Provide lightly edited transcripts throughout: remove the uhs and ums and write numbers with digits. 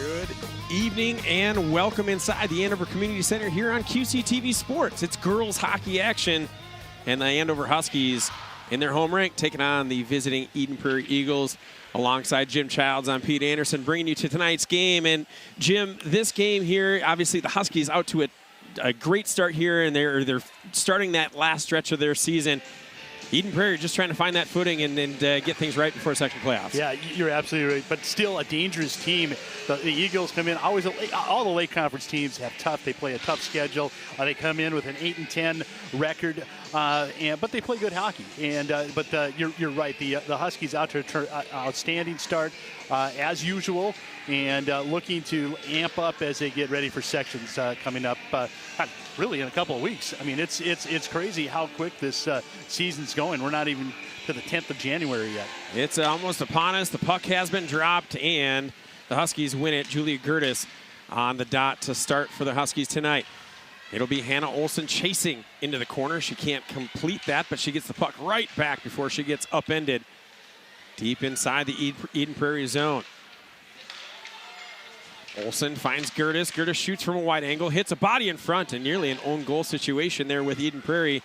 Good evening and welcome inside the Andover Community Center here on QCTV Sports. It's girls hockey action, and the Andover Huskies in their home rink taking on the visiting Eden Prairie Eagles. Alongside Jim Childs, I'm Pete Anderson bringing you to tonight's game. And Jim, this game here, obviously the Huskies out to a great start here, and they're starting that last stretch of their season. Eden Prairie just trying to find that footing and get things right before section playoffs. Yeah, you're absolutely right. But still a dangerous team. The Eagles come in, always all the late conference teams have tough. They play a tough schedule. They come in with an 8-10 record, but they play good hockey. But you're right. The Huskies out to an outstanding start as usual, and looking to amp up as they get ready for sections coming up. Really in a couple of weeks. I mean, it's crazy how quick this season's going. We're not even to the 10th of January yet. It's almost upon us. The puck has been dropped, and the Huskies win it. Julia Gertis on the dot to start for the Huskies tonight. It'll be Hannah Olson chasing into the corner. She can't complete that, but she gets the puck right back before she gets upended deep inside the Eden Prairie zone. Olson finds Gertis. Gertis shoots from a wide angle, hits a body in front, and nearly an own goal situation there with Eden Prairie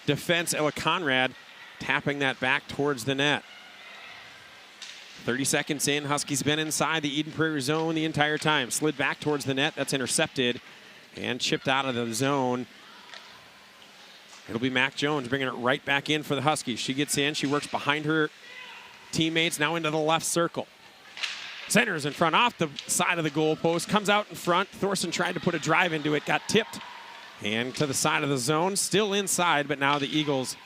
defense. Ella Conrad tapping that back towards the net. 30 seconds in, Huskies been inside the Eden Prairie zone the entire time. Slid back towards the net, that's intercepted and chipped out of the zone. It'll be Mac Jones bringing it right back in for the Huskies. She gets in, she works behind her teammates, now into the left circle. Centers in front, off the side of the goal post, comes out in front. Thorson tried to put a drive into it, got tipped, and to the side of the zone, still inside, but now the Eagles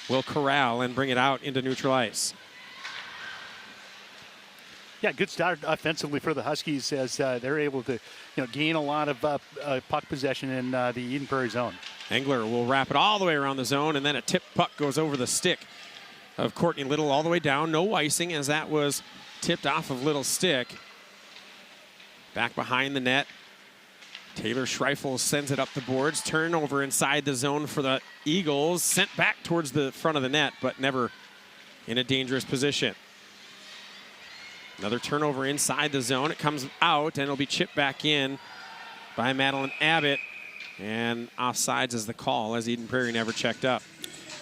will corral and bring it out into neutral ice. Yeah, good start offensively for the Huskies as they're able to, gain a lot of puck possession in the Eden Prairie zone. Engler will wrap it all the way around the zone, and then a tip puck goes over the stick of Courtney Little all the way down. No icing, as that was tipped off of Little's stick. Back behind the net. Taylor Schreifel sends it up the boards. Turnover inside the zone for the Eagles. Sent back towards the front of the net, but never in a dangerous position. Another turnover inside the zone. It comes out, and it'll be chipped back in by Madeline Abbott. And offsides is the call, as Eden Prairie never checked up.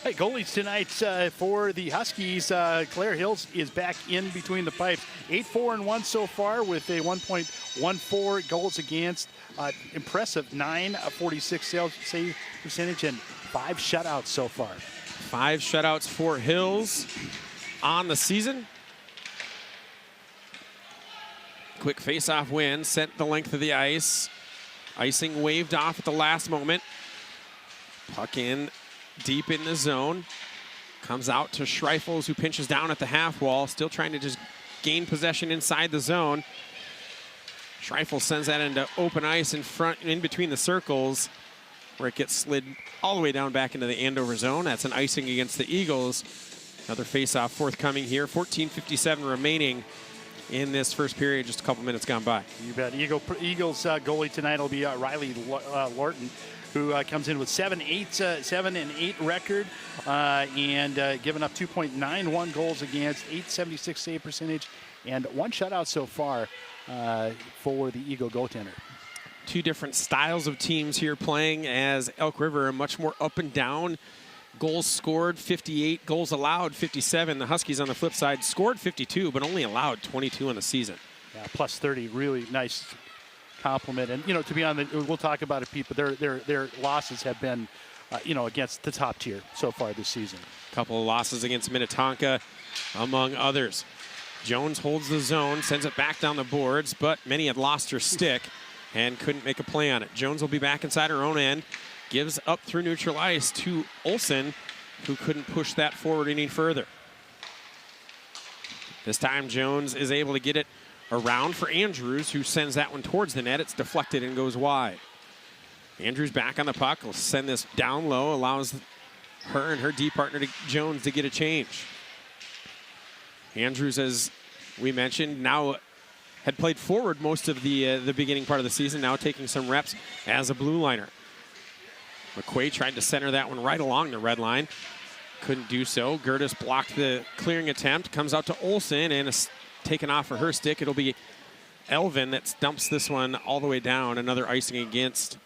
Hey, goalies tonight for the Huskies. Claire Hills is back in between the pipes. 8-4-1 so far with a 1.14 goals against. Impressive 9.46 save percentage and 5 shutouts so far. 5 shutouts for Hills on the season. Quick face-off win, sent the length of the ice. Icing waved off at the last moment. Puck in deep in the zone. Comes out to Schreifels, who pinches down at the half wall, still trying to just gain possession inside the zone. Schreifels sends that into open ice in front, in between the circles, where it gets slid all the way down back into the Andover zone. That's an icing against the Eagles. Another face-off forthcoming here. 14:57 remaining in this first period, just a couple minutes gone by. You bet. Eagles goalie tonight will be Riley Lorton, who comes in with 7-8 record and giving up 2.91 goals against, 8.76 save percentage, and 1 shutout so far for the Eagle goaltender. 2 different styles of teams here playing, as Elk River are much more up and down. Goals scored 58, goals allowed 57. The Huskies on the flip side scored 52, but only allowed 22 in the season. Yeah, plus 30, really nice compliment. And to be on we'll talk about it, Pete, but their losses have been against the top tier so far this season. A couple of losses against Minnetonka, among others. Jones holds the zone, sends it back down the boards, but Minnie had lost her stick and couldn't make a play on it. Jones will be back inside her own end, gives up through neutral ice to Olson, who couldn't push that forward any further. This time Jones is able to get it around for Andrews, who sends that one towards the net. It's deflected and goes wide. Andrews back on the puck, will send this down low, allows her and her D partner Jones to get a change. Andrews, as we mentioned, now had played forward most of the beginning part of the season, now taking some reps as a blue liner. McQuaid tried to center that one right along the red line. Couldn't do so. Gertis blocked the clearing attempt, comes out to Olson, and is taken off for her stick. It'll be Elvin that dumps this one all the way down. Another icing against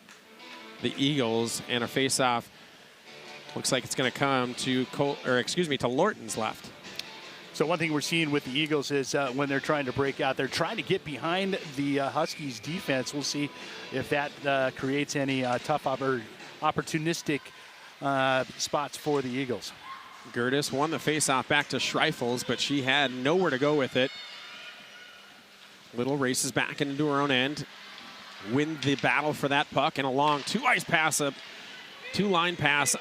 the Eagles, and a face-off. Looks like it's going to come to to Lorton's left. So one thing we're seeing with the Eagles is when they're trying to break out, they're trying to get behind the Huskies defense. We'll see if that creates any tough opportunistic spots for the Eagles. Gertis won the face-off back to Schreifels, but she had nowhere to go with it. Little races back into her own end. Win the battle for that puck, and a long two-line pass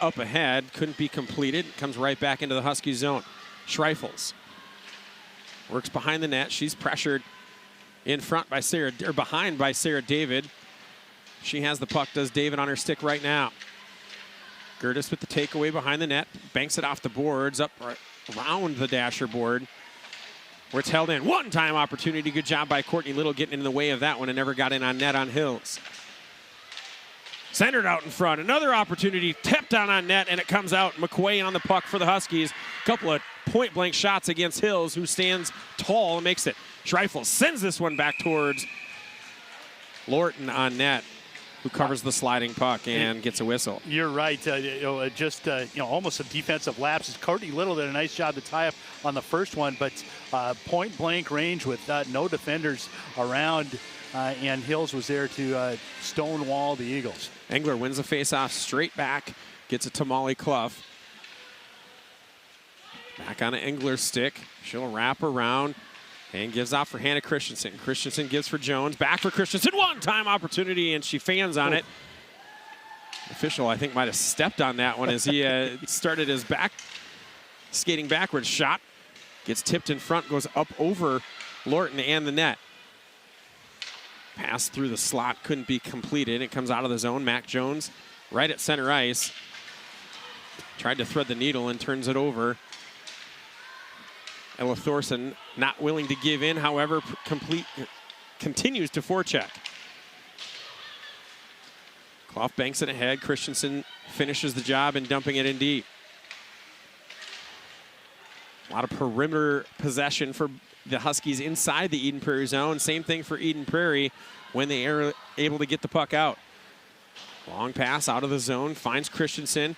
up ahead. Couldn't be completed. Comes right back into the Husky zone. Schreifels works behind the net. She's pressured in front by behind by Sarah David. She has the puck, does David on her stick right now. Gertis with the takeaway behind the net. Banks it off the boards, up around the dasher board, where it's held in. One-time opportunity. Good job by Courtney Little getting in the way of that one and never got in on net on Hills. Centered out in front. Another opportunity. Tipped down on net, and it comes out. McQuay on the puck for the Huskies. Couple of point-blank shots against Hills, who stands tall and makes it. Schreifel sends this one back towards Lorton on net, who covers the sliding puck and gets a whistle. You're right. Almost a defensive lapse. Courtney Little did a nice job to tie up on the first one, but point-blank range with no defenders around, and Hills was there to stonewall the Eagles. Engler wins the face-off straight back, gets it to Molly Clough. Back on Engler's stick. She'll wrap around and gives out for Hannah Christensen. Christensen gives for Jones. Back for Christensen. One-time opportunity, and she fans on it. Official, I think, might have stepped on that one as he started his skating backwards shot. Gets tipped in front, goes up over Lorton and the net. Pass through the slot, couldn't be completed. It comes out of the zone. Mac Jones right at center ice. Tried to thread the needle and turns it over. Ella Thorson not willing to give in, however, continues to forecheck. Clough banks it ahead. Christensen finishes the job and dumping it in deep. A lot of perimeter possession for the Huskies inside the Eden Prairie zone. Same thing for Eden Prairie when they are able to get the puck out. Long pass out of the zone, finds Christensen.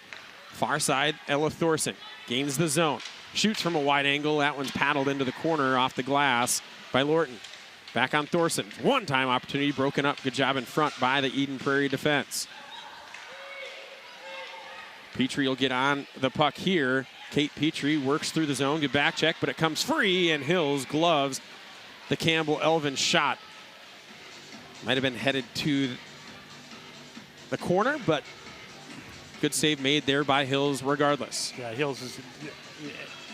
Far side, Ella Thorson gains the zone. Shoots from a wide angle. That one's paddled into the corner off the glass by Lorton. Back on Thorson. One-time opportunity broken up. Good job in front by the Eden Prairie defense. Petrie will get on the puck here. Kate Petrie works through the zone. Good back check, but it comes free, and Hills gloves the Campbell-Elvin shot. Might have been headed to the corner, but good save made there by Hills regardless. Yeah, Hills is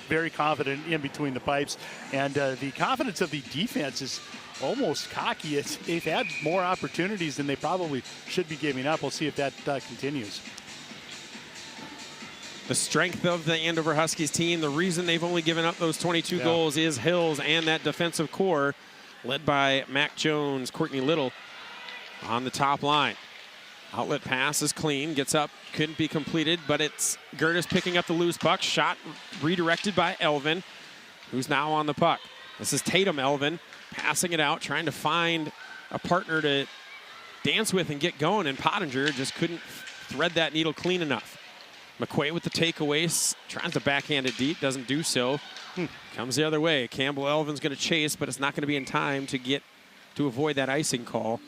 very confident in between the pipes, and the confidence of the defense is almost cocky. They've had more opportunities than they probably should be giving up. We'll see if that continues. The strength of the Andover Huskies team, the reason they've only given up those 22 goals is Hills and that defensive core led by Mac Jones, Courtney Little on the top line. Outlet pass is clean, gets up, couldn't be completed, but it's Gertis picking up the loose puck. Shot redirected by Elvin, who's now on the puck. This is Tatum Elvin passing it out, trying to find a partner to dance with and get going, and Pottinger just couldn't thread that needle clean enough. McQuay with the takeaway, tries to backhand it deep, doesn't do so. Comes the other way. Campbell-Elvin's going to chase, but it's not going to be in time to avoid that icing call.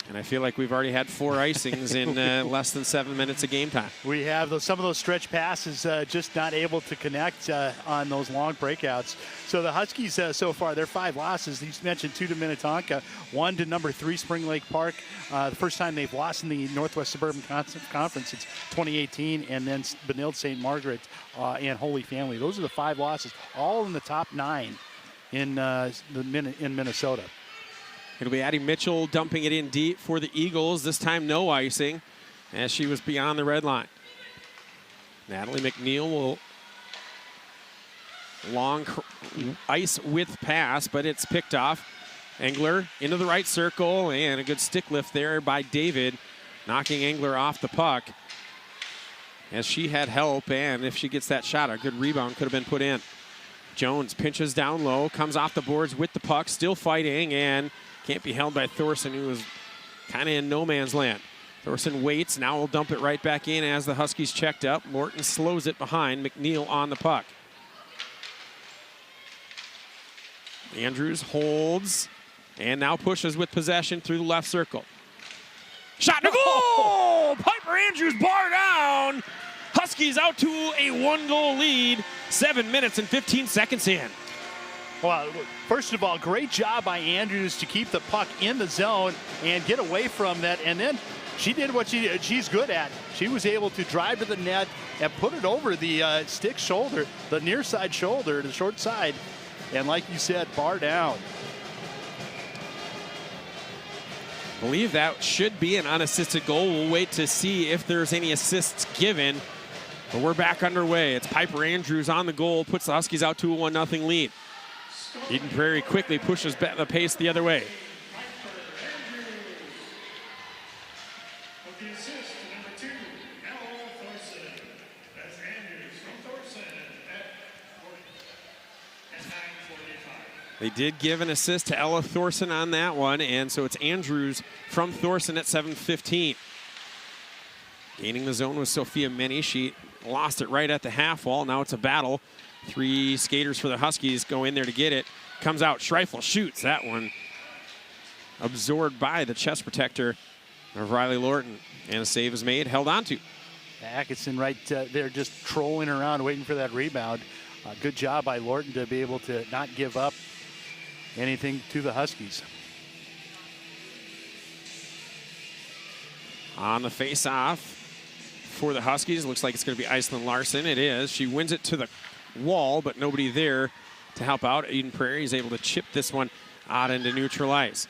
And I feel like we've already had 4 icings in less than 7 minutes of game time. We have some of those stretch passes just not able to connect on those long breakouts. So the Huskies so far, their 5 losses. You mentioned 2 to Minnetonka, 1 to number 3 Spring Lake Park. The first time they've lost in the Northwest Suburban Conference since 2018, and then Benilde St. Margaret and Holy Family. Those are the 5 losses, all in the top 9 in Minnesota. It'll be Addie Mitchell dumping it in deep for the Eagles. This time no icing as she was beyond the red line. Natalie McNeil will long ice width pass, but it's picked off. Engler into the right circle, and a good stick lift there by David, knocking Engler off the puck as she had help, and if she gets that shot, a good rebound could have been put in. Jones pinches down low, comes off the boards with the puck, still fighting, and can't be held by Thorson, who was kind of in no man's land. Thorson waits, now will dump it right back in as the Huskies checked up. Lorton slows it behind, McNeil on the puck. Andrews holds, and now pushes with possession through the left circle. Shot to goal! Piper Andrews bar down. Huskies out to a 1-goal lead, 7 minutes and 15 seconds in. Well, first of all, great job by Andrews to keep the puck in the zone and get away from that. And then she did what she's good at. She was able to drive to the net and put it over the stick shoulder, the near side shoulder, the short side. And like you said, bar down. I believe that should be an unassisted goal. We'll wait to see if there's any assists given. But we're back underway. It's Piper Andrews on the goal, puts the Huskies out to a 1-0 lead. Eden Prairie quickly pushes back the pace the other way. They did give an assist to Ella Thorson on that one, and so it's Andrews from Thorson at 7:15. Gaining the zone with Sophia Meni. She lost it right at the half wall. Now it's a battle. 3 skaters for the Huskies go in there to get it. Comes out, Schreifel shoots. That one absorbed by the chest protector of Riley Lorton. And a save is made, held on to. Atkinson right there just trolling around, waiting for that rebound. Good job by Lorton to be able to not give up anything to the Huskies. On the face-off for the Huskies, looks like it's going to be Iceland Larson. It is. She wins it to the wall, but nobody there to help out. Eden Prairie is able to chip this one out into neutral ice.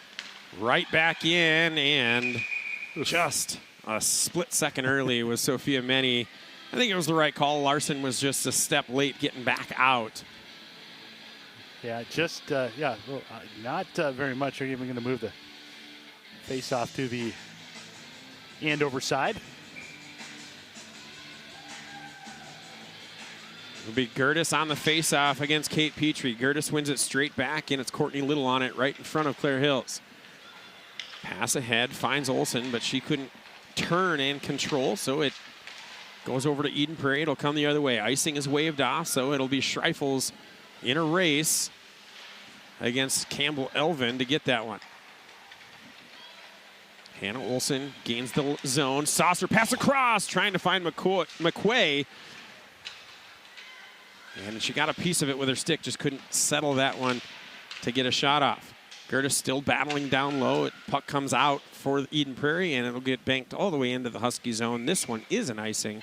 Right back in, and just a split second early was Sophia Meni. I think it was the right call. Larson was just a step late getting back out. Yeah, just, not very much. Are even going to move the face-off to the Andover side. It'll be Gertis on the face-off against Kate Petrie. Gertis wins it straight back, and it's Courtney Little on it right in front of Claire Hills. Pass ahead, finds Olsen, but she couldn't turn and control, so it goes over to Eden Prairie. It'll come the other way. Icing is waved off, so it'll be Schreifels in a race against Campbell Elvin to get that one. Hannah Olsen gains the zone. Saucer pass across, trying to find McQuay. And she got a piece of it with her stick, just couldn't settle that one to get a shot off. Gertis still battling down low. Puck comes out for Eden Prairie, and it'll get banked all the way into the Husky zone. This one is an icing.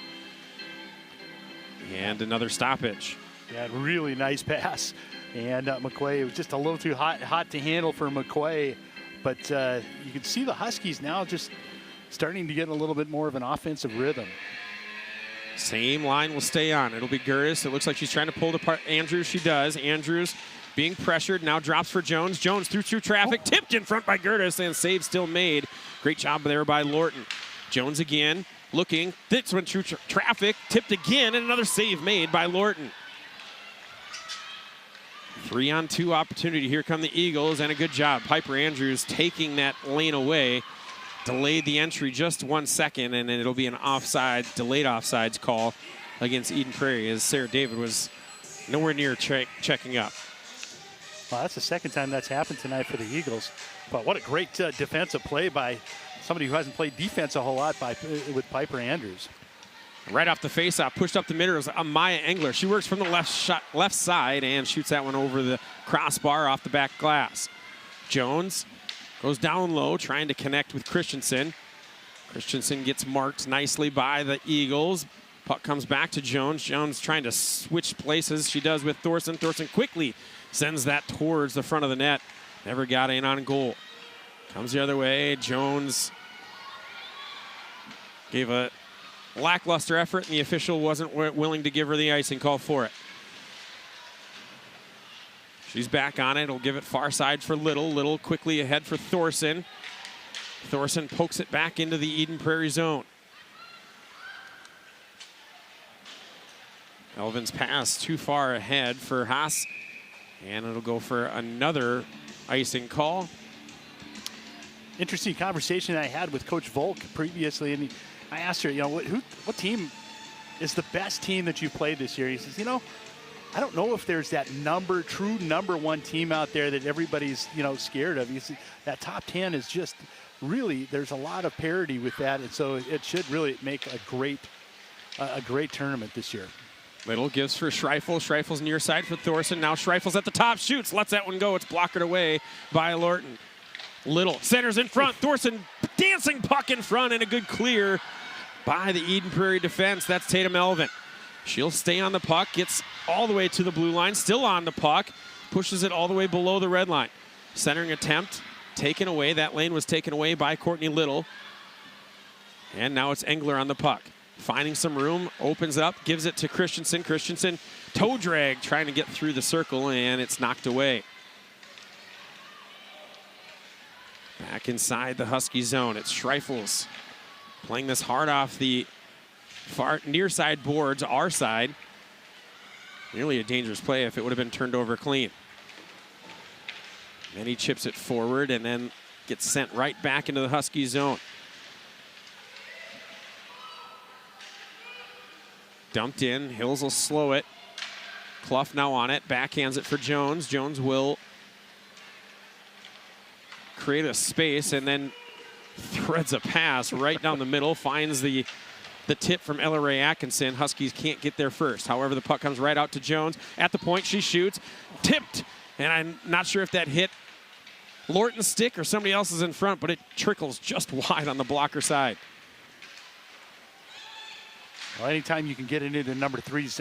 And another stoppage. Yeah, really nice pass. And McQuay, it was just a little too hot to handle for McQuay. But you can see the Huskies now just starting to get a little bit more of an offensive rhythm. Same line will stay on. It'll be Gertis. It looks like she's trying to pull apart Andrews. She does. Andrews being pressured, now drops for Jones. Jones through traffic, tipped in front by Gertis, and save still made. Great job there by Lorton. Jones again, looking, this one through traffic, tipped again, and another save made by Lorton. 3-on-2 opportunity. Here come the Eagles, and a good job. Piper Andrews taking that lane away. Delayed the entry just 1 second, and then it'll be an delayed offsides call against Eden Prairie, as Sarah David was nowhere near checking up. Well, that's the second time that's happened tonight for the Eagles. But what a great defensive play by somebody who hasn't played defense a whole lot with Piper Andrews. Right off the faceoff, pushed up the middle is Maya Engler. She works from the left side and shoots that one over the crossbar off the back glass. Jones goes down low, trying to connect with Christensen. Christensen gets marked nicely by the Eagles. Puck comes back to Jones. Jones trying to switch places. She does with Thorson. Thorson quickly sends that towards the front of the net. Never got in on goal. Comes the other way. Jones gave a lackluster effort, and the official wasn't willing to give her the icing call for it. She's back on it. He'll give it far side for Little. Little quickly ahead for Thorson. Thorson pokes it back into the Eden Prairie zone. Elvin's pass too far ahead for Haas, and it'll go for another icing call. Interesting conversation I had with Coach Volk previously, and I asked her, what team is the best team that you've played this year? He says, I don't know if there's that true number one team out there that everybody's, scared of. You see, that top 10 is just really, there's a lot of parity with that, and so it should really make a great tournament this year. Little gives for Schreifel. Schreifel's near side for Thorson. Now Schreifel's at the top, shoots, lets that one go. It's blocked away by Lorton. Little centers in front. Thorson dancing puck in front, and a good clear by the Eden Prairie defense. That's Tatum Elvin. She'll stay on the puck, gets all the way to the blue line, still on the puck, pushes it all the way below the red line. Centering attempt taken away. That lane was taken away by Courtney Little. And now it's Engler on the puck. Finding some room, opens up, gives it to Christensen. Christensen, toe drag, trying to get through the circle, and it's knocked away. Back inside the Husky zone, it's Schreifels playing this hard off the far near side boards, our side. Nearly a dangerous play if it would have been turned over clean. Then he chips it forward and then gets sent right back into the Husky zone. Dumped in, Hills will slow it. Clough now on it, backhands it for Jones. Jones will create a space and then threads a pass right down the middle, finds the tip from Ella Ray Atkinson. Huskies can't get there first. However, the puck comes right out to Jones. At the point, she shoots, tipped, and I'm not sure if that hit Lorton's stick or somebody else's in front, but it trickles just wide on the blocker side. Well, anytime you can get it into number 3's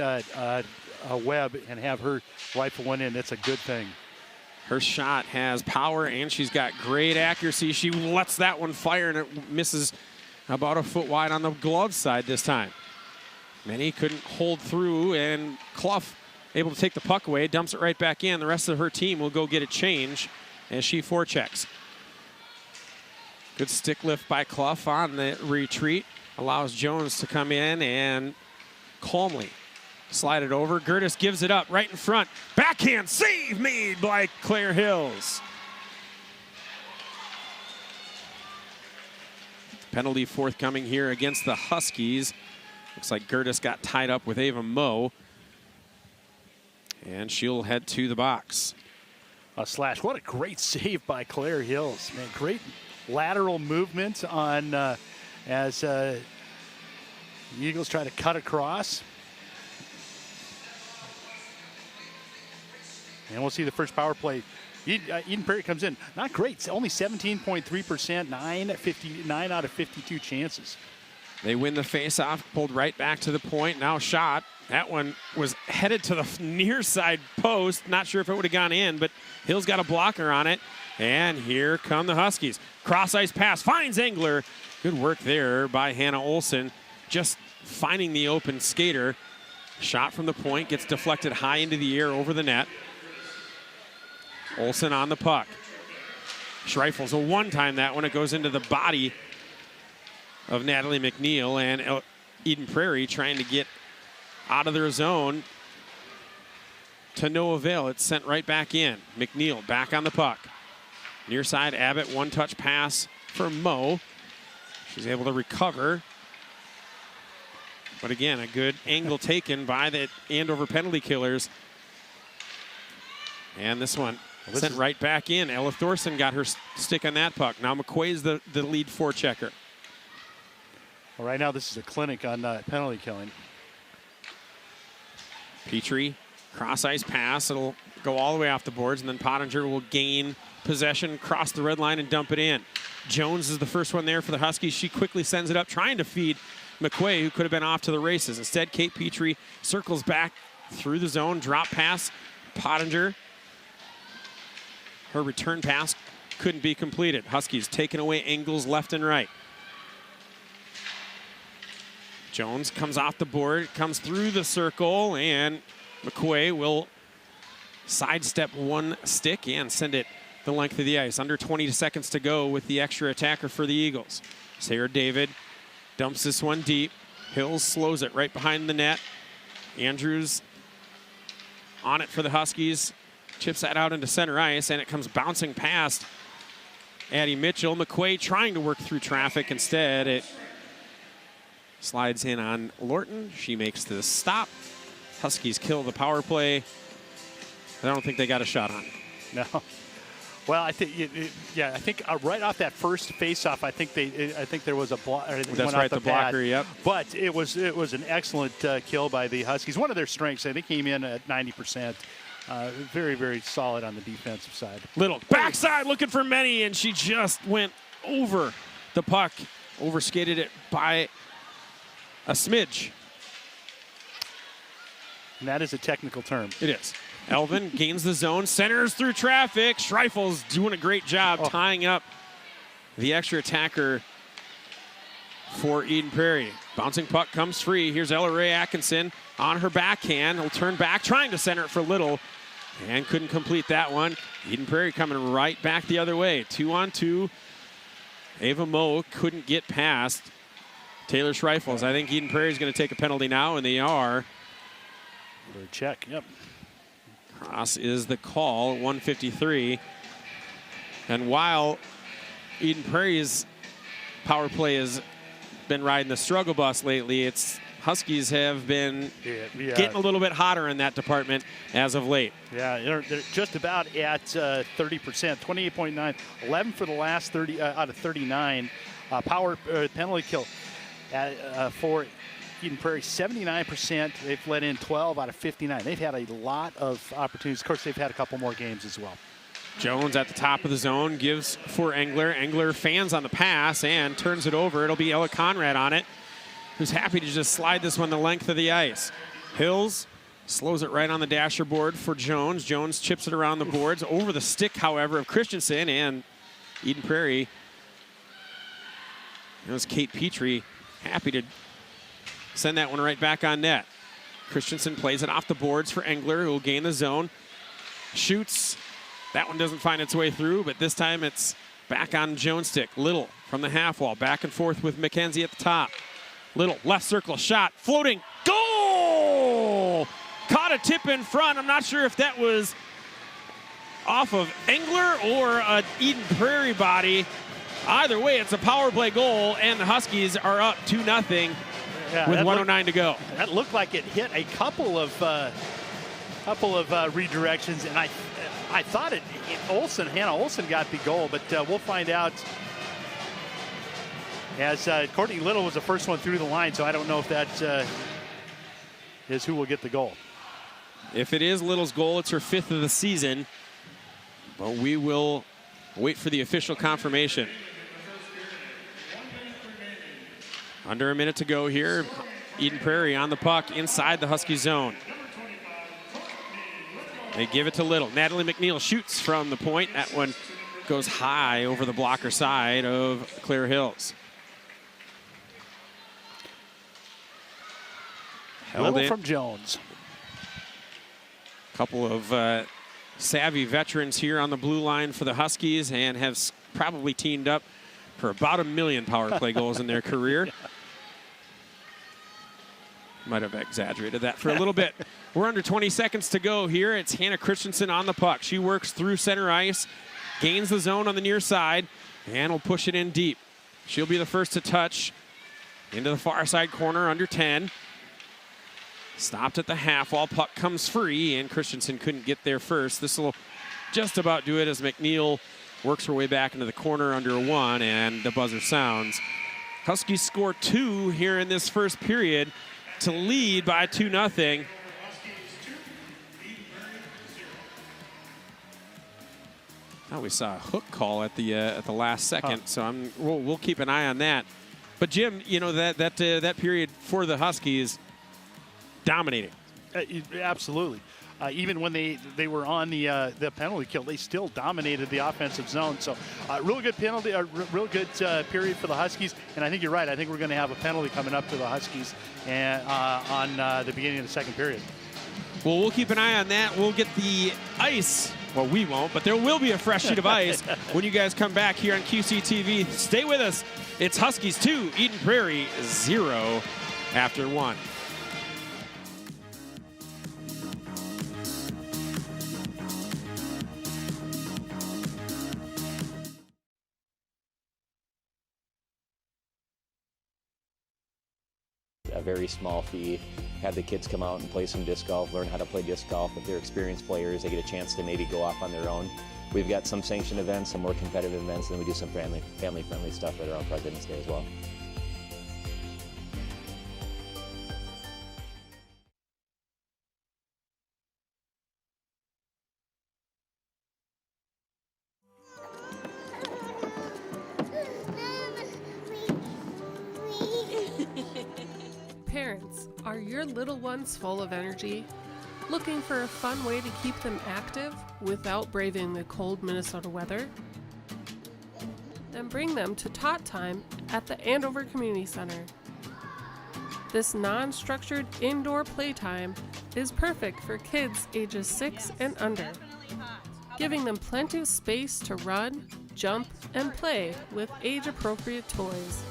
web and have her rifle one in, that's a good thing. Her shot has power, and she's got great accuracy. She lets that one fire, and it misses about a foot wide on the glove side this time. Many couldn't hold through, and Clough able to take the puck away, dumps it right back in. The rest of her team will go get a change as she forechecks. Good stick lift by Clough on the retreat. Allows Jones to come in and calmly slide it over. Gertis gives it up right in front. Backhand save made by Claire Hills. Penalty forthcoming here against the Huskies. Looks like Gertis got tied up with Ava Moe. And she'll head to the box. A slash. What a great save by Claire Hills. Man, great lateral movement on as the Eagles try to cut across. And we'll see the first power play. Eden Prairie comes in. Not great. Only 17.3%, 9 out of 52 chances. They win the faceoff, pulled right back to the point. Now shot. That one was headed to the near side post. Not sure if it would have gone in, but Hill's got a blocker on it. And here come the Huskies. Cross ice pass finds Engler. Good work there by Hannah Olsen, just finding the open skater. Shot from the point, gets deflected high into the air over the net. Olsen on the puck. Schreifel's a one-time that one. It goes into the body of Natalie McNeil, and Eden Prairie trying to get out of their zone to no avail. It's sent right back in. McNeil back on the puck. Near side, Abbott, one-touch pass for Moe. She's able to recover. But again, a good angle taken by the Andover penalty killers. And this one sent right back in. Ella Thorson got her stick on that puck. Now McQuay's the lead forechecker. Well, right now, this is a clinic on penalty killing. Petrie, cross ice pass. It'll go all the way off the boards, and then Pottinger will gain possession, cross the red line, and dump it in. Jones is the first one there for the Huskies. She quickly sends it up, trying to feed McQuay, who could have been off to the races. Instead, Kate Petrie circles back through the zone, drop pass. Pottinger. Her return pass couldn't be completed. Huskies taking away angles left and right. Jones comes off the board, comes through the circle, and McQuay will sidestep one stick and send it the length of the ice. Under 20 seconds to go with the extra attacker for the Eagles. Sarah David dumps this one deep. Hills slows it right behind the net. Andrews on it for the Huskies. Chips that out into center ice, and it comes bouncing past Addie Mitchell. McQuay trying to work through traffic. Instead, it slides in on Lorton. She makes the stop. Huskies kill the power play. I don't think they got a shot on it. No. Well, I think right off that first face-off, I think there was a block. That's right, the blocker. Yep. But it was an excellent kill by the Huskies. One of their strengths. They came in at 90%. Very, very solid on the defensive side. Little backside looking for Menny, and she just went over the puck, overskated it by a smidge. And that is a technical term. It is. Elvin gains the zone, centers through traffic. Schreifel's doing a great job tying up the extra attacker for Eden Prairie. Bouncing puck comes free. Here's Ella Ray Atkinson on her backhand. Will turn back, trying to center it for Little, and couldn't complete that one. Eden Prairie coming right back the other way. 2-on-2. Ava Moe couldn't get past Taylor Schreifels. I think Eden Prairie is going to take a penalty now, and they are. For a check, yep. Cross is the call, 1:53. And while Eden Prairie's power play has been riding the struggle bus lately, it's Huskies have been getting a little bit hotter in that department as of late. Yeah, they're just about at 30%, 28.9, 11 for the last 30 out of 39. Power penalty kill for Eden Prairie, 79%. They've let in 12 out of 59. They've had a lot of opportunities. Of course, they've had a couple more games as well. Jones at the top of the zone gives for Engler. Engler fans on the pass and turns it over. It'll be Ella Conrad on it, who's happy to just slide this one the length of the ice. Hills slows it right on the dasher board for Jones. Jones chips it around the boards. Over the stick, however, of Christensen, and Eden Prairie. It was Kate Petrie happy to send that one right back on net. Christensen plays it off the boards for Engler, who will gain the zone. Shoots. That one doesn't find its way through, but this time it's back on Jones' stick. Little from the half wall, back and forth with McKenzie at the top. Little left circle shot, floating, goal! Caught a tip in front. I'm not sure if that was off of Engler or a Eden Prairie body. Either way, it's a power play goal, and the Huskies are up 2-0 with 1:09 to go. That looked like it hit a couple of redirections, and I thought Hannah Olsen got the goal, but we'll find out. As Courtney Little was the first one through the line, so I don't know if that is who will get the goal. If it is Little's goal, it's her 5th of the season, but we will wait for the official confirmation. Under a minute to go here. Eden Prairie on the puck inside the Husky zone. They give it to Little. Natalie McNeil shoots from the point. That one goes high over the blocker side of Claire Hills. Little from Jones. A couple of savvy veterans here on the blue line for the Huskies, and have probably teamed up for about 1 million power play goals in their career. Might have exaggerated that for a little bit. We're under 20 seconds to go here. It's Hannah Christensen on the puck. She works through center ice, gains the zone on the near side, and will push it in deep. She'll be the first to touch into the far side corner, under 10. Stopped at the half wall. Puck comes free, and Christensen couldn't get there first. This will just about do it as McNeil works her way back into the corner under 1, and the buzzer sounds. Huskies score 2 here in this first period to lead by 2-0. Oh, we saw a hook call at the last second, so we'll keep an eye on that. But Jim, you know that period for the Huskies, dominating. Absolutely. Even when they were on the penalty kill, they still dominated the offensive zone. So real good penalty, real good period for the Huskies. And I think you're right. I think we're going to have a penalty coming up to the Huskies and on the beginning of the second period. Well, we'll keep an eye on that. We'll get the ice. Well, we won't, but there will be a fresh sheet of ice when you guys come back here on QCTV. Stay with us. It's Huskies 2, Eden Prairie 0 after 1. a very small fee, have the kids come out and play some disc golf, learn how to play disc golf. If they're experienced players, they get a chance to maybe go off on their own. We've got some sanctioned events, some more competitive events, and then we do some family-friendly stuff that are on President's Day as well. Parents, are your little ones full of energy? Looking for a fun way to keep them active without braving the cold Minnesota weather? Then bring them to Tot Time at the Andover Community Center. This non-structured indoor playtime is perfect for kids ages 6 and under, giving them plenty of space to run, jump, and play with age-appropriate toys.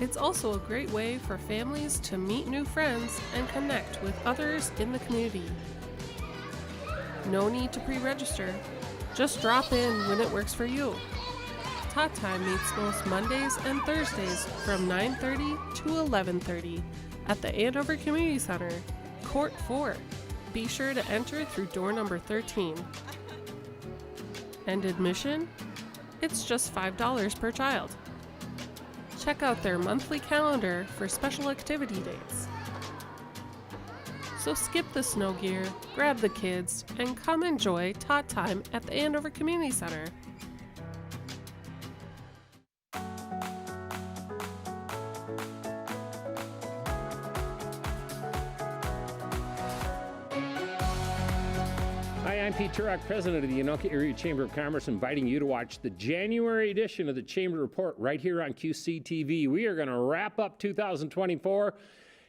It's also a great way for families to meet new friends and connect with others in the community. No need to pre-register. Just drop in when it works for you. Tot Time meets most Mondays and Thursdays from 9:30 to 11:30 at the Andover Community Center, Court 4. Be sure to enter through door number 13. And admission? It's just $5 per child. Check out their monthly calendar for special activity dates. So skip the snow gear, grab the kids, and come enjoy Tot Time at the Andover Community Center. Hi, I'm Pete Turok, president of the Anoka Area Chamber of Commerce, inviting you to watch the January edition of the Chamber Report right here on QCTV. We are going to wrap up 2024,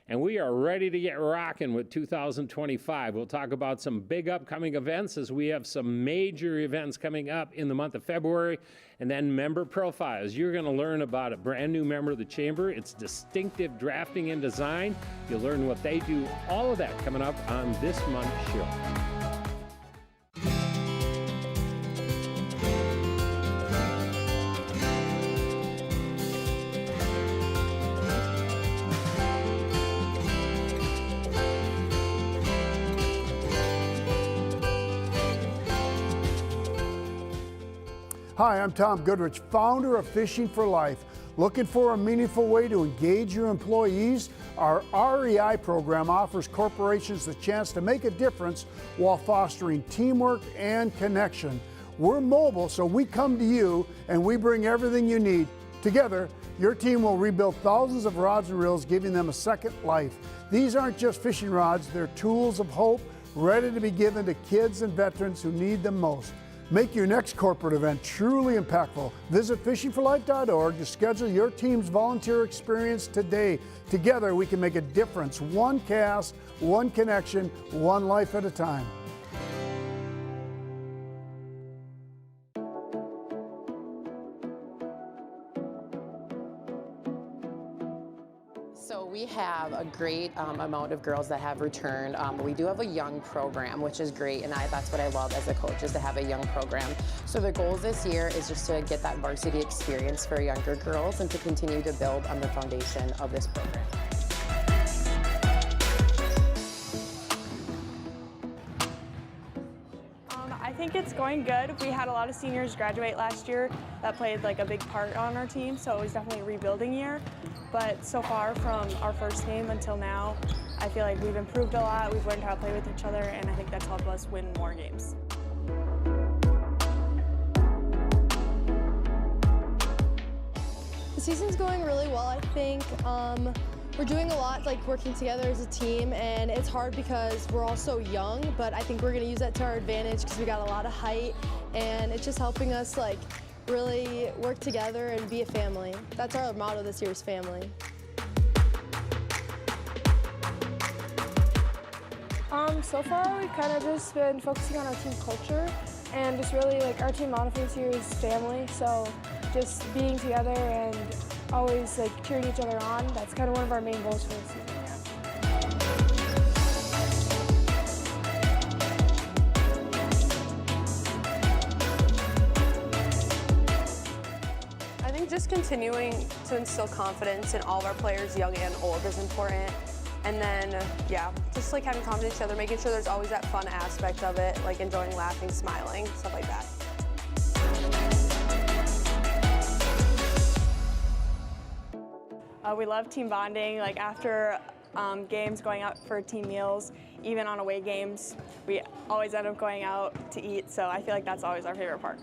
and we are ready to get rocking with 2025. We'll talk about some big upcoming events, as we have some major events coming up in the month of February, and then member profiles. You're going to learn about a brand new member of the Chamber, its distinctive drafting and design. You'll learn what they do. All of that coming up on this month's show. Hi, I'm Tom Goodrich, founder of Fishing for Life. Looking for a meaningful way to engage your employees? Our REI program offers corporations the chance to make a difference while fostering teamwork and connection. We're mobile, so we come to you and we bring everything you need. Together, your team will rebuild thousands of rods and reels, giving them a second life. These aren't just fishing rods, they're tools of hope, ready to be given to kids and veterans who need them most. Make your next corporate event truly impactful. Visit fishingforlife.org to schedule your team's volunteer experience today. Together, we can make a difference. One cast, one connection, one life at a time. So we have a great amount of girls that have returned. We do have a young program, which is great, and that's what I love as a coach, is to have a young program. So the goals this year is just to get that varsity experience for younger girls and to continue to build on the foundation of this program. I think it's going good. We had a lot of seniors graduate last year that played like a big part on our team, so it was definitely a rebuilding year. But so far from our first game until now, I feel like we've improved a lot. We've learned how to play with each other, and I think that's helped us win more games. The season's going really well, I think. We're doing a lot, like working together as a team, and it's hard because we're all so young, but I think we're gonna use that to our advantage because we got a lot of height, and it's just helping us like really work together and be a family. That's our motto this year, is family. So far we've kind of just been focusing on our team culture, and just really like our team motto this year is family, so just being together and always like cheering each other on. That's kind of one of our main goals for the season. I think think just continuing to instill confidence in all of our players, young and old, is important. And then, yeah, just like having confidence in each other, making sure there's always that fun aspect of it, like enjoying laughing, smiling, stuff like that. We love team bonding, like after games, going out for team meals, even on away games. We always end up going out to eat, so I feel like that's always our favorite part.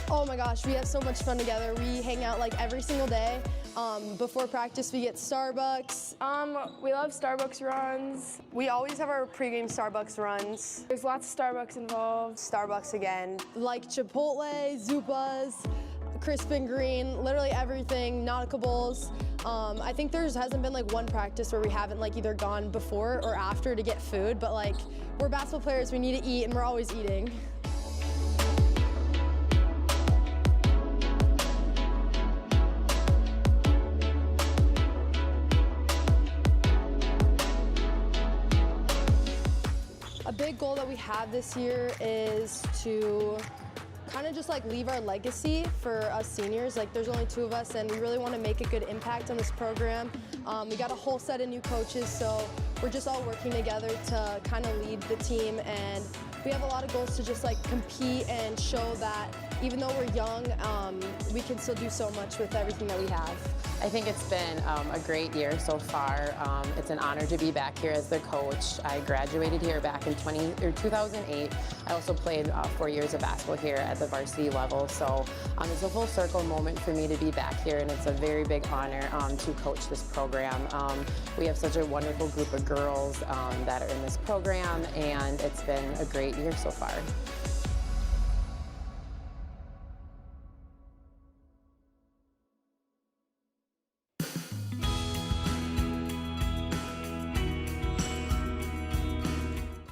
Oh my gosh, we have so much fun together. We hang out like every single day. Before practice, we get Starbucks. We love Starbucks runs. We always have our pregame Starbucks runs. There's lots of Starbucks involved. Starbucks again. Like Chipotle, Zupas, Crisp and Green, literally everything, nautical bowls. I think there hasn't been like one practice where we haven't like either gone before or after to get food, but like we're basketball players, we need to eat and we're always eating. A big goal that we have this year is to kind of just like leave our legacy for us seniors. Like there's only 2 of us and we really want to make a good impact on this program. We got a whole set of new coaches, so we're just all working together to kind of lead the team, and we have a lot of goals to just like compete and show that even though we're young, we can still do so much with everything that we have. I think it's been a great year so far. It's an honor to be back here as the coach. I graduated here back in 2008. I also played 4 years of basketball here at the varsity level. So it's a full circle moment for me to be back here, and it's a very big honor to coach this program. We have such a wonderful group of girls that are in this program, and it's been a great year so far.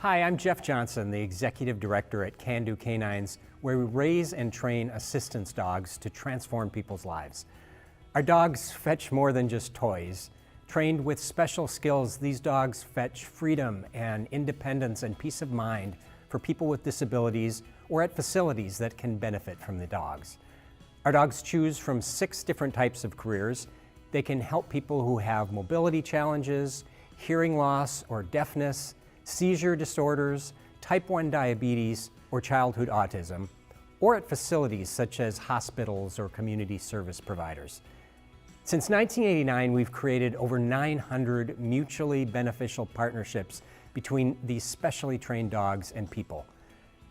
Hi, I'm Jeff Johnson, the Executive Director at Can Do Canines, where we raise and train assistance dogs to transform people's lives. Our dogs fetch more than just toys. Trained with special skills, these dogs fetch freedom and independence and peace of mind for people with disabilities or at facilities that can benefit from the dogs. Our dogs choose from 6 different types of careers. They can help people who have mobility challenges, hearing loss or deafness, seizure disorders, type 1 diabetes, or childhood autism, or at facilities such as hospitals or community service providers. Since 1989, we've created over 900 mutually beneficial partnerships between these specially trained dogs and people.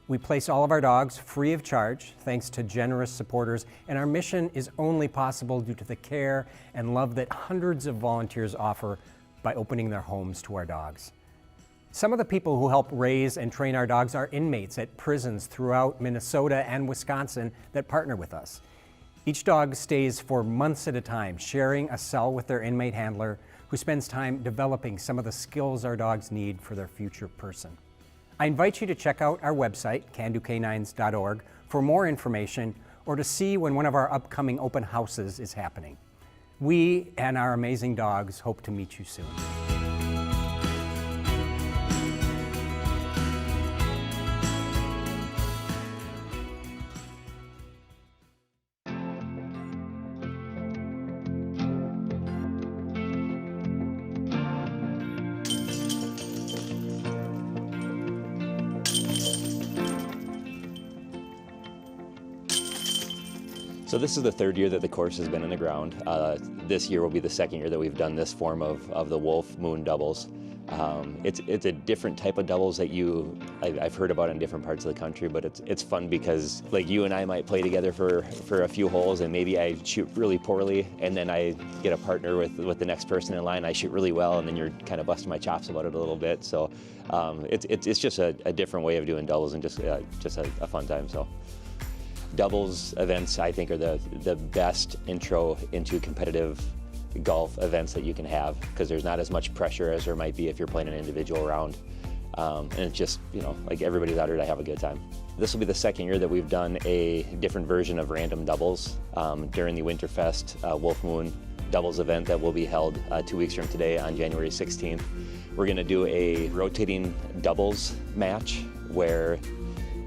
We place all of our dogs free of charge, thanks to generous supporters, and our mission is only possible due to the care and love that hundreds of volunteers offer by opening their homes to our dogs. Some of the people who help raise and train our dogs are inmates at prisons throughout Minnesota and Wisconsin that partner with us. Each dog stays for months at a time, sharing a cell with their inmate handler, who spends time developing some of the skills our dogs need for their future person. I invite you to check out our website, candocanines.org, for more information or to see when one of our upcoming open houses is happening. We and our amazing dogs hope to meet you soon. So this is the 3rd year that the course has been in the ground. This year will be the 2nd year that we've done this form of the Wolf Moon doubles. It's a different type of doubles that I've heard about in different parts of the country, but it's fun because like you and I might play together for a few holes, and maybe I shoot really poorly, and then I get a partner with the next person in line. I shoot really well, and then you're kind of busting my chops about it a little bit. So it's just a different way of doing doubles, and just a fun time. So. Doubles events, I think, are the best intro into competitive golf events that you can have, because there's not as much pressure as there might be if you're playing an individual round. And it's just, like everybody's out here to have a good time. This will be the 2nd year that we've done a different version of random doubles during the Winterfest Wolf Moon doubles event that will be held 2 weeks from today on January 16th. We're going to do a rotating doubles match where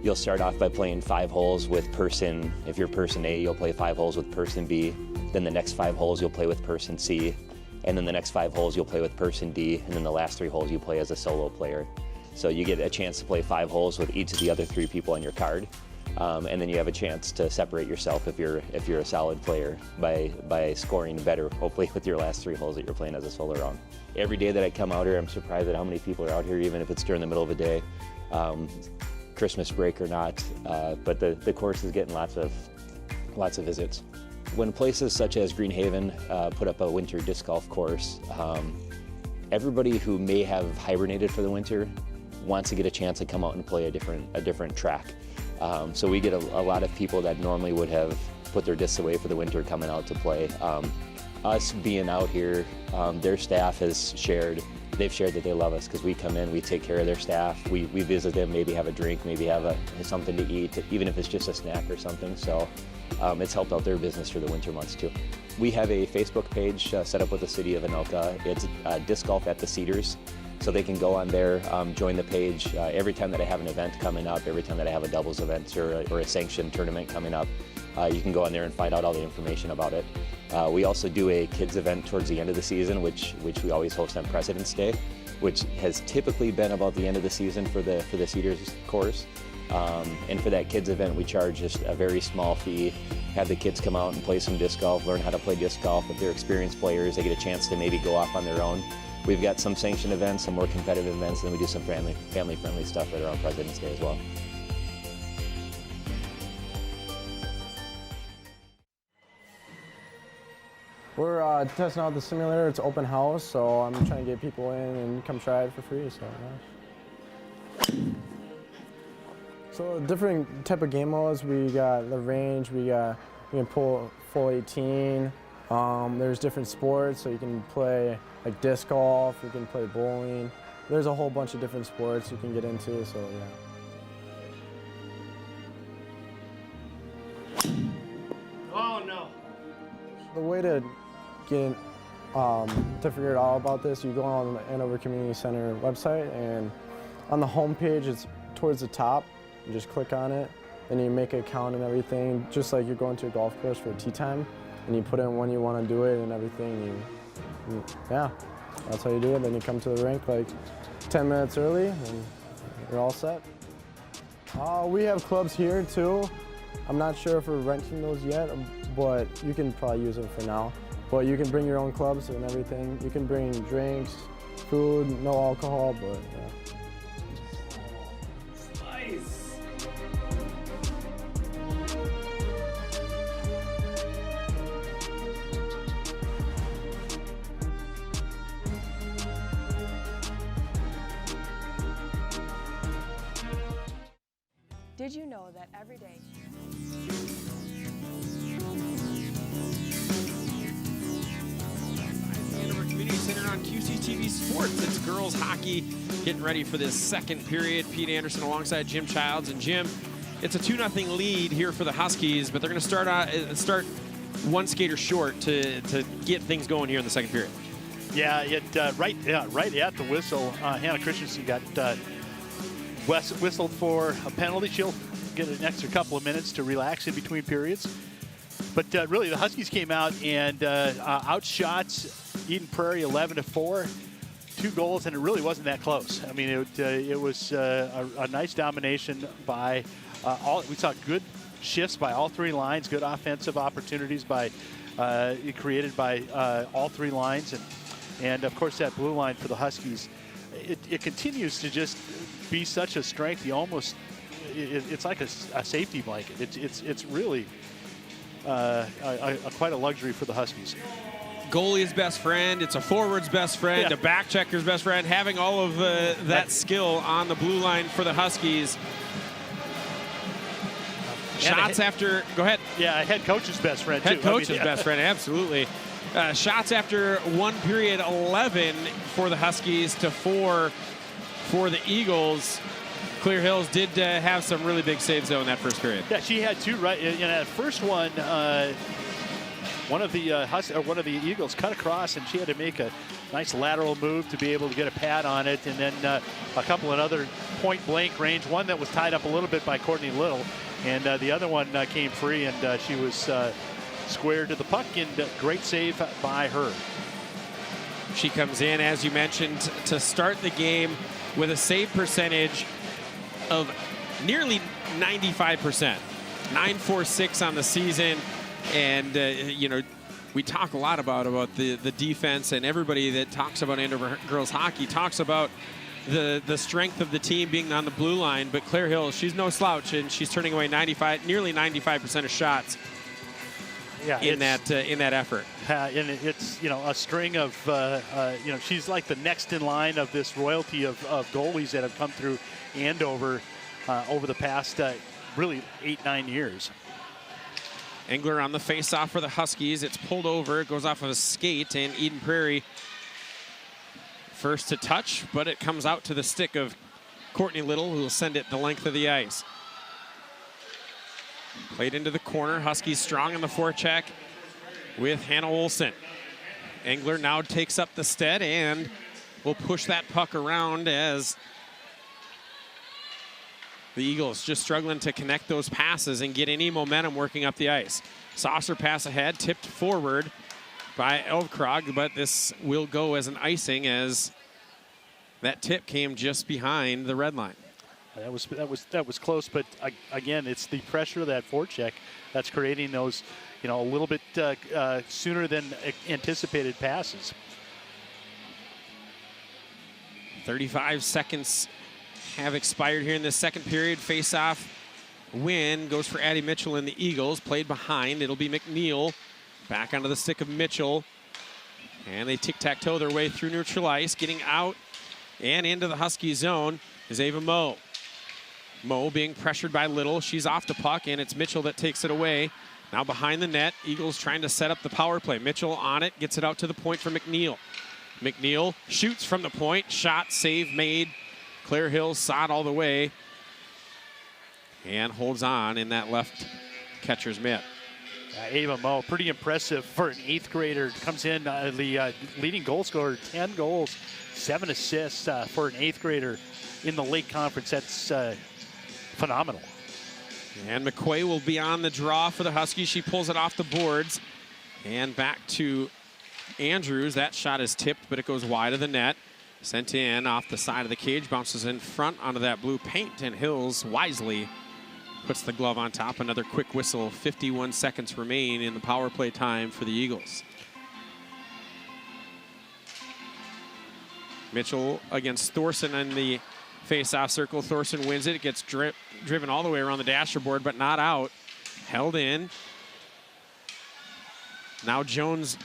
you'll start off by playing 5 holes with person, if you're person A, you'll play 5 holes with person B. Then the next 5 holes you'll play with person C. And then the next 5 holes you'll play with person D. And then the last 3 holes you play as a solo player. So you get a chance to play 5 holes with each of the other 3 people on your card. And then you have a chance to separate yourself if you're a solid player by scoring better, hopefully with your last 3 holes that you're playing as a solo round. Every day that I come out here, I'm surprised at how many people are out here, even if it's during the middle of the day, Christmas break or not. But the course is getting lots of visits. When places such as Greenhaven put up a winter disc golf course, everybody who may have hibernated for the winter wants to get a chance to come out and play a different track. So we get a lot of people that normally would have put their discs away for the winter coming out to play. Us being out here, their staff has shared, they've shared that they love us because we come in, we take care of their staff, we visit them, maybe have a drink, maybe have something to eat, even if it's just a snack or something. So it's helped out their business for the winter months too. We have a Facebook page set up with the city of Anoka. It's Disc Golf at the Cedars. So they can go on there, join the page. Every time that I have an event coming up, every time that I have a doubles event or a sanctioned tournament coming up, you can go on there and find out all the information about it. We also do a kids event towards the end of the season, which we always host on President's Day, which has typically been about the end of the season for the Cedars course. And for that kids event, we charge just a very small fee, have the kids come out and play some disc golf, learn how to play disc golf. If they're experienced players, they get a chance to maybe go off on their own. We've got some sanctioned events, some more competitive events, and then we do some family-friendly stuff right around President's Day as well. We're testing out the simulator. It's open house, so I'm trying to get people in and come try it for free. So different type of game modes. We got the range. We can pull full 18. There's different sports, so you can play like disc golf, you can play bowling. There's a whole bunch of different sports you can get into, so yeah. Oh no. The way to get to figure it out about this, you go on the Andover Community Center website, and on the home page, it's towards the top. You just click on it, then you make an account and everything, just like you're going to a golf course for a tee time, and you put in when you want to do it and everything. Yeah, that's how you do it. Then you come to the rink like 10 minutes early, and you're all set. We have clubs here too. I'm not sure if we're renting those yet, but you can probably use them for now. But you can bring your own clubs and everything. You can bring drinks, food, no alcohol, but yeah. Nice. Did you know that every day? Andover Community Center on QCTV Sports. It's girls hockey getting ready for this second period. Pete Anderson alongside Jim Childs. And Jim, it's a 2-0 lead here for the Huskies, but they're going to start one skater short to get things going here in the second period. Yeah, right at the whistle, Hannah Christensen got whistled for a penalty. She'll get an extra couple of minutes to relax in between periods. But really, the Huskies came out and outshot Eden Prairie 11-4, 2 goals, and it really wasn't that close. I mean, it was a nice domination by all. We saw good shifts by all 3 lines, good offensive opportunities created by all 3 lines, and of course that blue line for the Huskies. It continues to just be such a strength. It's like a safety blanket. It's really quite a luxury for the Huskies. Goalie's best friend, it's a forward's best friend, Yeah. a back checker's best friend, having all of that skill on the blue line for the Huskies. Shots after, go ahead. Yeah, head coach's best friend, too. Head coach's best friend, absolutely. Shots after 1 period, 11 for the Huskies to 4 for the Eagles. Clear Hills did have some really big saves, though, in that first period. Yeah, she had 2 right in that first one. one of the Eagles cut across, and she had to make a nice lateral move to be able to get a pad on it, and then a couple of other point-blank range. One that was tied up a little bit by Courtney Little, and the other one came free, and she was squared to the puck, and great save by her. She comes in, as you mentioned, to start the game with a save percentage of nearly 95%. 946 on the season. And, you know, we talk a lot about the defense, and everybody that talks about Andover girls hockey talks about the strength of the team being on the blue line. But Claire Hill, she's no slouch, and she's turning away nearly 95% of shots in that effort. And it's, you know, a string of, you know, she's like the next in line of this royalty of goalies that have come through Andover over the past really 8-9 years. Engler on the face-off for the Huskies. It's pulled over. It goes off of a skate, and Eden Prairie first to touch, but it comes out to the stick of Courtney Little, who will send it the length of the ice. Played into the corner. Huskies strong in the forecheck with Hannah Olsen. Engler now takes up the stead and will push that puck around as the Eagles just struggling to connect those passes and get any momentum working up the ice. Saucer pass ahead, tipped forward by Elvkrog, but this will go as an icing as that tip came just behind the red line. That was close, but again, it's the pressure of that forecheck that's creating those, you know, a little bit sooner than anticipated passes. 35 seconds have expired here in the second period. Face-off win goes for Addie Mitchell and the Eagles. Played behind. It'll be McNeil. Back onto the stick of Mitchell. And they tic-tac-toe their way through neutral ice. Getting out and into the Husky zone is Ava Moe. Moe being pressured by Little. She's off the puck, and it's Mitchell that takes it away. Now behind the net. Eagles trying to set up the power play. Mitchell on it. Gets it out to the point for McNeil. McNeil shoots from the point. Shot, save made. Claire Hill saw it all the way and holds on in that left catcher's mitt. Ava Moe, pretty impressive for an 8th grader. Comes in the leading goal scorer, 10 goals, 7 assists for an 8th grader in the Lake Conference. That's phenomenal. And McQuay will be on the draw for the Huskies. She pulls it off the boards and back to Andrews. That shot is tipped, but it goes wide of the net. Sent in off the side of the cage, bounces in front onto that blue paint, and Hills wisely puts the glove on top. Another quick whistle. 51 seconds remain in the power play time for the Eagles. Mitchell against Thorson in the face-off circle. Thorson wins it. It gets driven all the way around the dasher board, but not out. Held in. Now Jones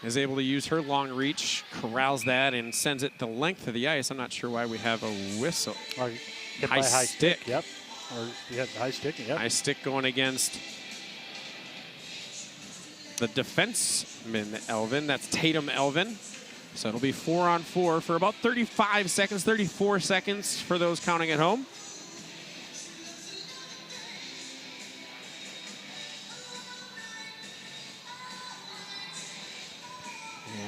is able to use her long reach, corrals that, and sends it the length of the ice. I'm not sure why we have a whistle. Or hit by high stick. Yep. Or yeah, high stick. Yep. High stick going against the defenseman Elvin. That's Tatum Elvin. So it'll be 4-on-4 for about 35 seconds, 34 seconds for those counting at home.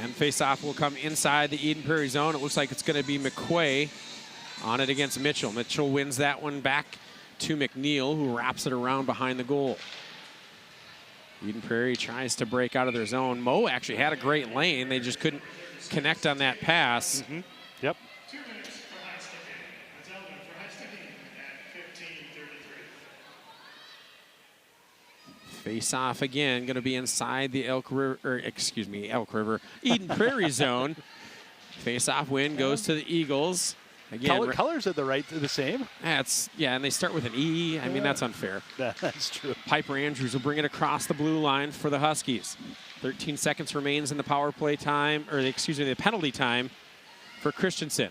And face-off will come inside the Eden Prairie zone. It looks like it's going to be McQuay on it against Mitchell. Mitchell wins that one back to McNeil, who wraps it around behind the goal. Eden Prairie tries to break out of their zone. Moe actually had a great lane. They just couldn't connect on that pass. Mm-hmm. Yep. Face-off again, going to be inside the Elk River, Eden Prairie zone. Face-off win goes to the Eagles. Again, colors are the same. And they start with an E. I mean, that's unfair. That's true. Piper Andrews will bring it across the blue line for the Huskies. 13 seconds remains in the power play time, the penalty time for Christensen.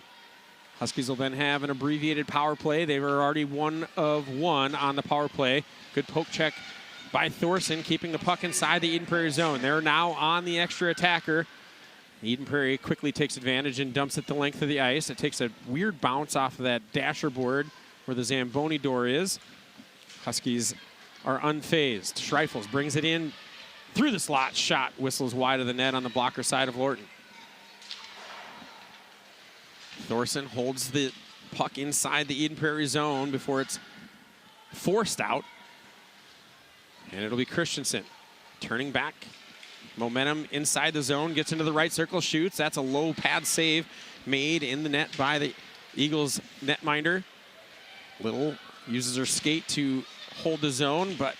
Huskies will then have an abbreviated power play. They were already 1 of 1 on the power play. Good poke check by Thorson, keeping the puck inside the Eden Prairie zone. They're now on the extra attacker. Eden Prairie quickly takes advantage and dumps it the length of the ice. It takes a weird bounce off of that dasher board where the Zamboni door is. Huskies are unfazed. Schreifels brings it in through the slot. Shot whistles wide of the net on the blocker side of Lorton. Thorson holds the puck inside the Eden Prairie zone before it's forced out. And it'll be Christensen turning back. Momentum inside the zone, gets into the right circle, shoots. That's a low pad save made in the net by the Eagles netminder. Little uses her skate to hold the zone, but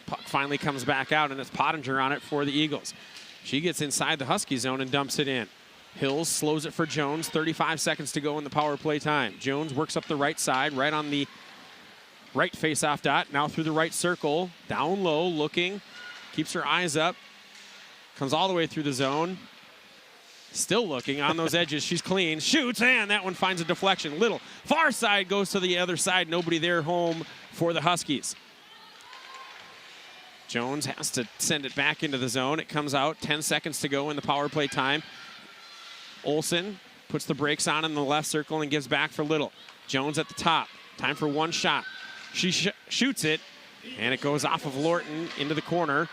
puck finally comes back out, and it's Pottinger on it for the Eagles. She gets inside the Husky zone and dumps it in. Hills slows it for Jones. 35 seconds to go in the power play time. Jones works up the right side, right on the right face-off dot. Now through the right circle, down low, looking, keeps her eyes up, comes all the way through the zone. Still looking on those edges. She's clean, shoots, and that one finds a deflection. Little far side goes to the other side. Nobody there, home for the Huskies. Jones has to send it back into the zone. It comes out, 10 seconds to go in the power play time. Olsen puts the brakes on in the left circle and gives back for Little. Jones at the top. Time for one shot. She shoots it, and it goes off of Lorton into the corner.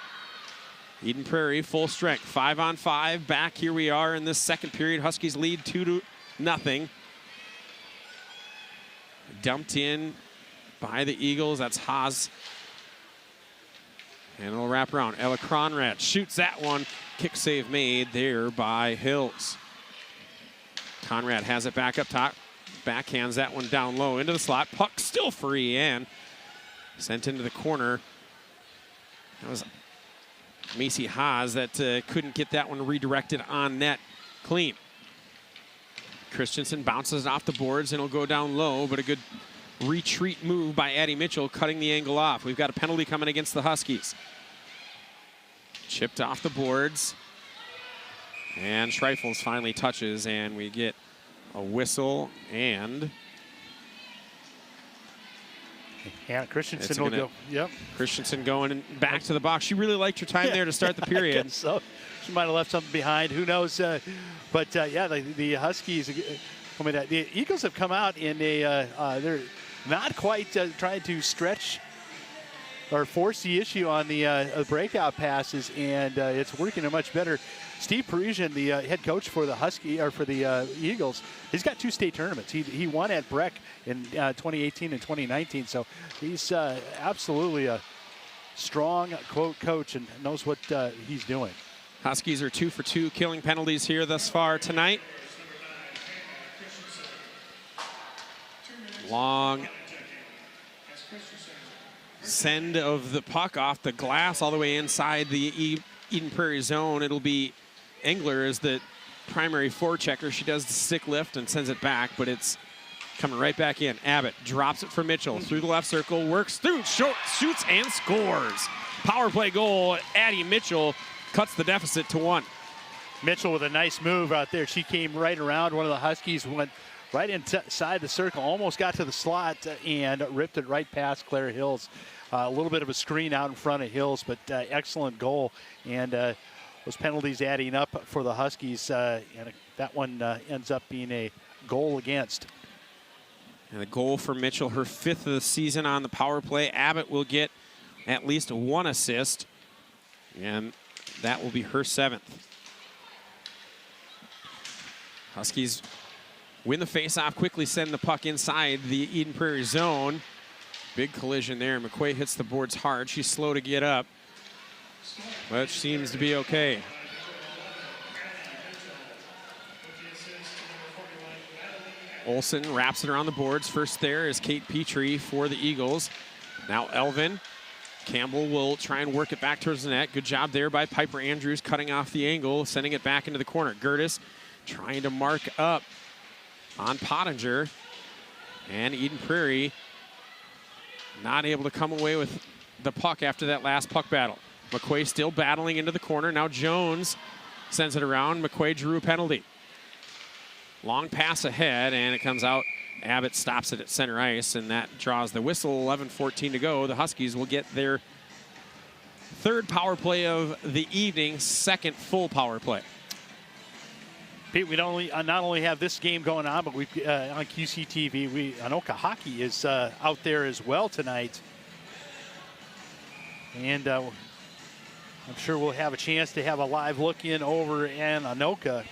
Eden Prairie full strength, 5-on-5. Back here we are in this second period. Huskies lead 2-0. Dumped in by the Eagles. That's Haas. And it'll wrap around. Ella Conrad shoots that one. Kick save made there by Hills. Conrad has it back up top. Backhands that one down low into the slot. Puck still free and sent into the corner. That was Macy Haas that couldn't get that one redirected on net clean. Christensen bounces it off the boards and it'll go down low, but a good retreat move by Addie Mitchell, cutting the angle off. We've got a penalty coming against the Huskies. Chipped off the boards. And Schreifels finally touches, and we get a whistle, and yeah, Christensen will go. Yep. Christensen going back to the box. She really liked her time there to start the period. I guess so she might have left something behind. Who knows? But yeah, the Huskies. I mean, the Eagles have come out in a. They're not quite trying to stretch or force the issue on the breakout passes, and it's working much better. Steve Parisian, the head coach for the Eagles, he's got 2 state tournaments. He won at Breck in 2018 and 2019, so he's absolutely a strong coach and knows what he's doing. Huskies are 2 for 2 killing penalties here thus far tonight. Long send of the puck off the glass all the way inside the Eden Prairie zone. It'll be Engler as the primary forechecker. She does the stick lift and sends it back, but it's coming right back in. Abbott drops it for Mitchell through the left circle, works through, shoots and scores. Power play goal. Addie Mitchell cuts the deficit to 1. Mitchell with a nice move out there. She came right around one of the Huskies, went right inside the circle, almost got to the slot and ripped it right past Claire Hills. A little bit of a screen out in front of Hills, but excellent goal. And those penalties adding up for the Huskies, and that one ends up being a goal against. And a goal for Mitchell, her 5th of the season on the power play. Abbott will get at least 1 assist, and that will be her 7th. Huskies win the faceoff, quickly send the puck inside the Eden Prairie zone. Big collision there. McQuay hits the boards hard. She's slow to get up, but seems to be okay. Olsen wraps it around the boards. First there is Kate Petrie for the Eagles. Now Elvin. Campbell will try and work it back towards the net. Good job there by Piper Andrews, cutting off the angle, sending it back into the corner. Gertis trying to mark up on Pottinger. And Eden Prairie not able to come away with the puck after that last puck battle. McQuay still battling into the corner. Now Jones sends it around. McQuay drew a penalty. Long pass ahead, and it comes out. Abbott stops it at center ice, and that draws the whistle. 11:14 to go. The Huskies will get their 3rd power play of the evening, 2nd full power play. Pete, we don't not only have this game going on, but we on QCTV, Anoka Hockey is out there as well tonight. And I'm sure we'll have a chance to have a live look in over in Anoka.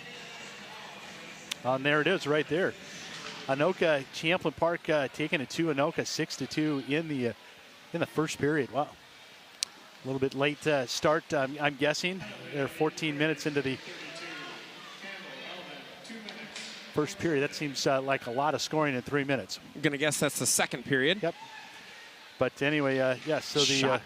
There it is right there. Anoka, Champlin Park taking it to Anoka 6-2 in the first period. Wow. A little bit late start, I'm guessing. They're 14 minutes into the first period. That seems like a lot of scoring in 3 minutes. I'm going to guess that's the second period. Yep. But anyway, so the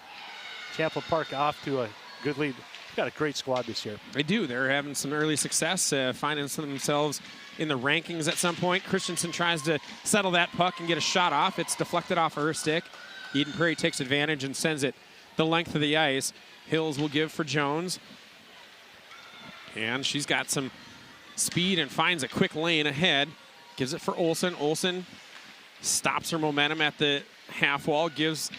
Champlin Park off to a good lead. They've got a great squad this year. They do. They're having some early success, finding themselves in the rankings at some point. Christensen tries to settle that puck and get a shot off. It's deflected off of her stick. Eden Prairie takes advantage and sends it the length of the ice. Hills will give for Jones. And she's got some speed and finds a quick lane ahead. Gives it for Olsen. Olsen stops her momentum at the half wall, gives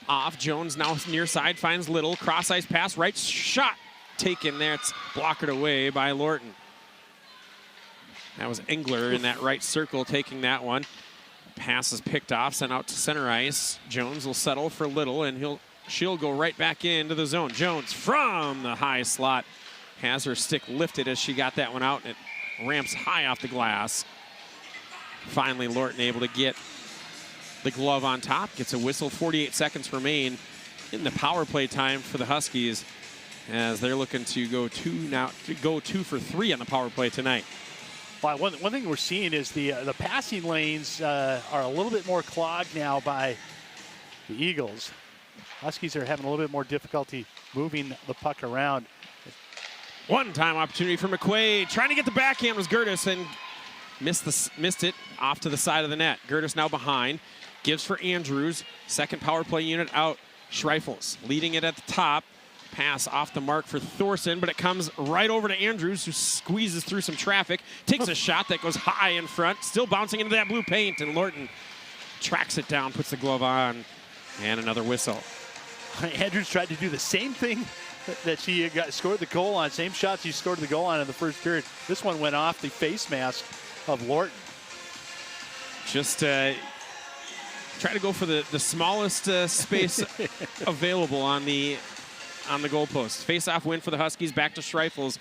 off. Jones now near side, finds Little. Cross ice pass, right shot taken there. It's blockered away by Lorton. That was Engler in that right circle taking that one. Pass is picked off, sent out to center ice. Jones will settle for Little, and she'll go right back into the zone. Jones from the high slot has her stick lifted as she got that one out, and it ramps high off the glass. Finally, Lorton able to get the glove on top, gets a whistle. 48 seconds remain in the power play time for the Huskies as they're looking to go 2 for 3 on the power play tonight. Well, one thing we're seeing is the passing lanes are a little bit more clogged now by the Eagles. Huskies are having a little bit more difficulty moving the puck around. One-time opportunity for McQuaid. Trying to get the backhand was Gertis and missed it off to the side of the net. Gertis now behind. Gives for Andrews. Second power play unit out. Schreifels leading it at the top. Pass off the mark for Thorson, but it comes right over to Andrews, who squeezes through some traffic. Takes a shot that goes high in front. Still bouncing into that blue paint, and Lorton tracks it down, puts the glove on, and another whistle. Andrews tried to do the same thing that she scored the goal on. Same shot she scored the goal on in the first period. This one went off the face mask of Lorton. Just try to go for the smallest space available on the goalpost. Face-off win for the Huskies. Back to Schreifels.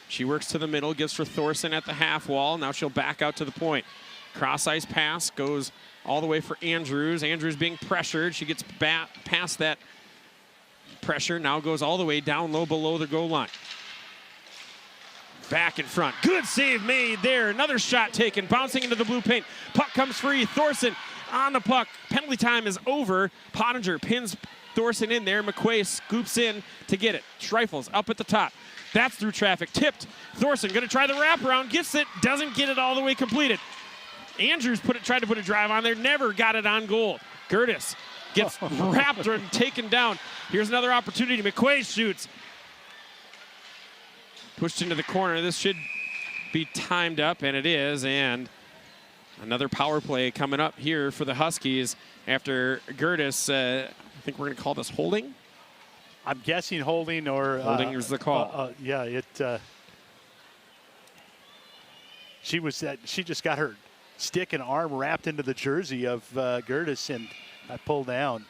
She works to the middle, gives for Thorson at the half wall. Now she'll back out to the point. Cross-ice pass goes all the way for Andrews. Andrews being pressured. She gets past that pressure. Now goes all the way down low below the goal line. Back in front. Good save made there. Another shot taken. Bouncing into the blue paint. Puck comes free. Thorson on the puck. Penalty time is over. Pottinger pins Thorson in there. McQuay scoops in to get it. Schreifels up at the top. That's through traffic. Tipped. Thorson going to try the wraparound. Gets it. Doesn't get it all the way completed. Andrews tried to put a drive on there. Never got it on goal. Gertis gets wrapped and taken down. Here's another opportunity. McQuay shoots. Pushed into the corner. This should be timed up, and it is. And another power play coming up here for the Huskies after Gertis. I think we're going to call this holding. I'm guessing holding or holding is the call. She just got her stick and arm wrapped into the jersey of Gertis and pulled down.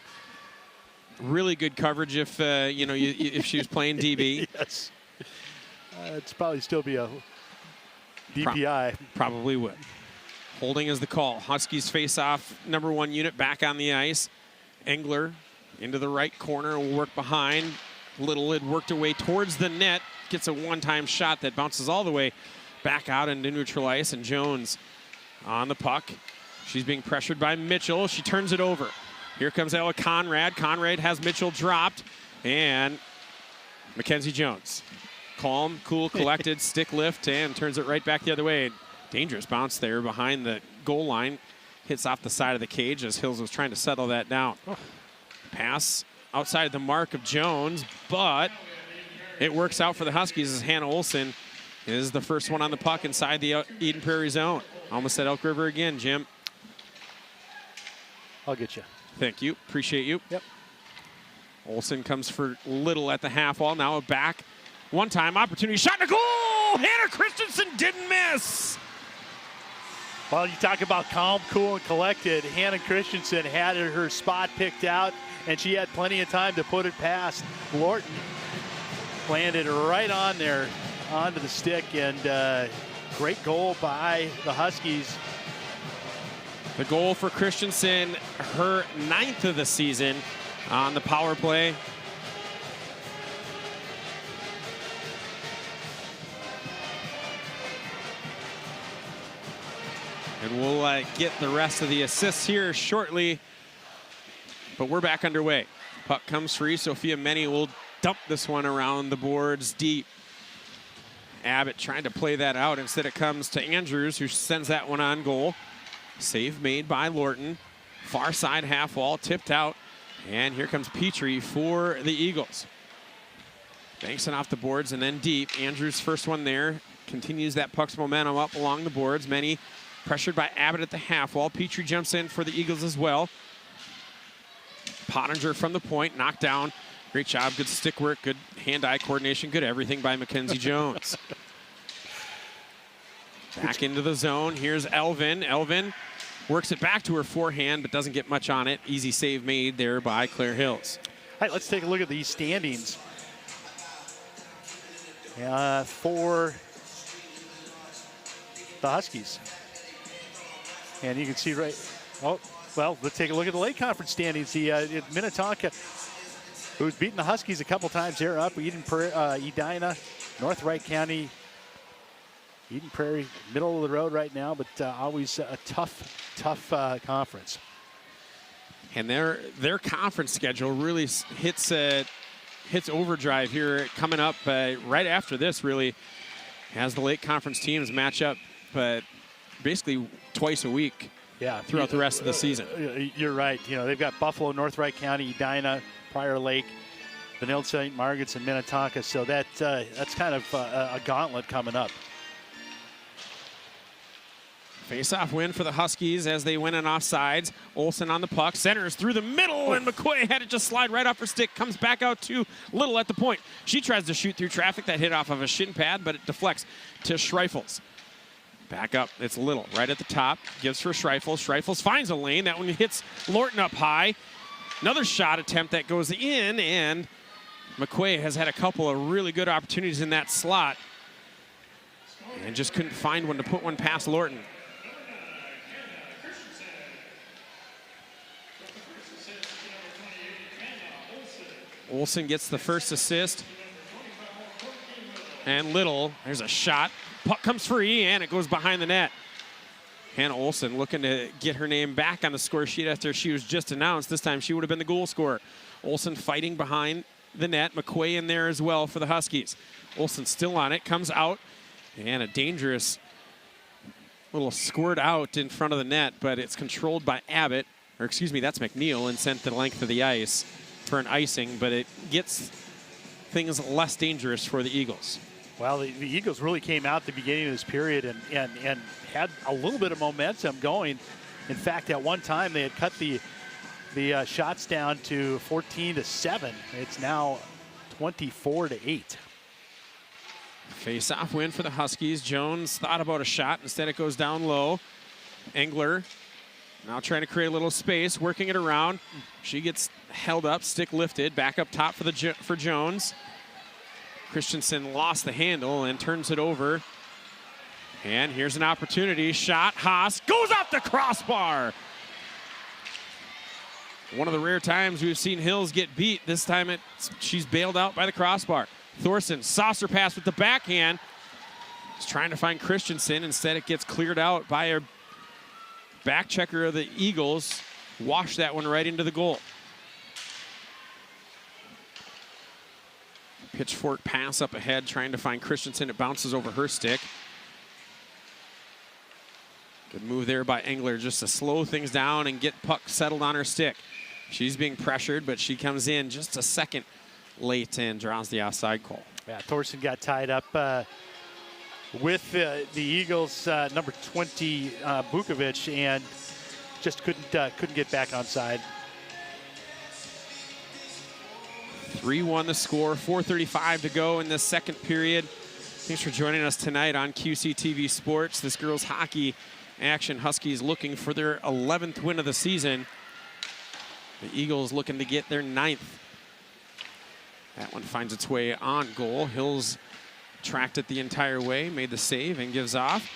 Really good coverage if if she was playing DB. Yes, it's probably still be a DPI. Probably would. Holding is the call. Huskies face off number 1 unit back on the ice. Engler into the right corner, will work behind. Little had worked away towards the net. Gets a one-time shot that bounces all the way back out into neutral ice, and Jones on the puck. She's being pressured by Mitchell. She turns it over. Here comes Ella Conrad. Conrad has Mitchell dropped, and Mackenzie Jones. Calm, cool, collected, stick lift, and turns it right back the other way. Dangerous bounce there behind the goal line. Hits off the side of the cage as Hills was trying to settle that down. Pass outside the mark of Jones, but it works out for the Huskies as Hannah Olsen is the first one on the puck inside the Eden Prairie zone. Almost at Elk River again, Jim. I'll get you. Thank you. Appreciate you. Yep. Olsen comes for Little at the half wall. Now a back. One-time opportunity. Shot and a goal! Hannah Christensen didn't miss. Well, you talk about calm, cool, and collected. Hannah Christensen had her spot picked out, and she had plenty of time to put it past Lorton. landed right on there, onto the stick, and great goal by the Huskies. The goal for Christensen, her 9th of the season on the power play. And we'll get the rest of the assists here shortly. But we're back underway. Puck comes free. Sophia Meni will dump this one around the boards deep. Abbott trying to play that out. Instead it comes to Andrews, who sends that one on goal. Save made by Lorton. Far side half wall, tipped out. And here comes Petrie for the Eagles. Banksing off the boards and then deep. Andrews' first one there. Continues that puck's momentum up along the boards. Meni pressured by Abbott at the half wall. Petrie jumps in for the Eagles as well. Pottinger from the point, knocked down. Great job, good stick work, good hand-eye coordination, good everything by Mackenzie Jones. Back into the zone, here's Elvin. Elvin works it back to her forehand, but doesn't get much on it. Easy save made there by Claire Hills. All right, let's take a look at these standings. For the Huskies. And you can see well, let's take a look at the Lake Conference standings. The Minnetonka, who's beaten the Huskies a couple times, they're up. Edina, North Wright County, Eden Prairie, middle of the road right now, but always a tough conference. And their conference schedule really hits overdrive here coming up right after this, really, as the Lake Conference teams match up basically twice a week. Yeah, throughout the rest of the season. You're right. You know, they've got Buffalo, North Wright County, Edina, Prior Lake, Benilde St. Margaret's, and Minnetonka. So that's kind of a gauntlet coming up. Face-off win for the Huskies as they win on offsides. Olsen on the puck, centers through the middle, and McQuay had it just slide right off her stick. Comes back out to Little at the point. She tries to shoot through traffic. That hit off of a shin pad, but it deflects to Schreifels. Back up, it's Little right at the top, gives for Schreifels. Schreifels finds a lane. That one hits Lorton up high. Another shot attempt that goes in, and McQuay has had a couple of really good opportunities in that slot and just couldn't find one to put one past Lorton. Olsen gets the first assist. And Little, there's a shot. Puck comes free, and it goes behind the net. Hannah Olsen looking to get her name back on the score sheet after she was just announced. This time she would have been the goal scorer. Olsen fighting behind the net. McQuay in there as well for the Huskies. Olsen still on it, comes out, and a dangerous little squirt out in front of the net, but it's controlled by Abbott, or excuse me, that's McNeil, and sent to the length of the ice for an icing, but it gets things less dangerous for the Eagles. Well, the Eagles really came out at the beginning of this period and had a little bit of momentum going. In fact, at one time they had cut the shots down to 14-7. It's now 24-8. Face-off win for the Huskies. Jones thought about a shot. Instead, it goes down low. Engler now trying to create a little space, working it around. She gets held up, stick lifted, back up top for Jones. Christensen lost the handle and turns it over. And here's an opportunity. Shot. Haas goes off the crossbar. One of the rare times we've seen Hills get beat. This time she's bailed out by the crossbar. Thorson, saucer pass with the backhand. He's trying to find Christensen. Instead, it gets cleared out by a back checker of the Eagles. Washed that one right into the goal. Pitchfork pass up ahead, trying to find Christensen. It bounces over her stick. Good move there by Engler just to slow things down and get puck settled on her stick. She's being pressured, but she comes in just a second late and draws the offside call. Yeah, Thorson got tied up with the Eagles' number 20, Bukovic, and just couldn't get back on side. 3-1 the score, 4:35 to go in the second period. Thanks for joining us tonight on QCTV Sports. This girls hockey action. Huskies looking for their 11th win of the season. The Eagles looking to get their 9th. That one finds its way on goal. Hills tracked it the entire way, made the save, and gives off.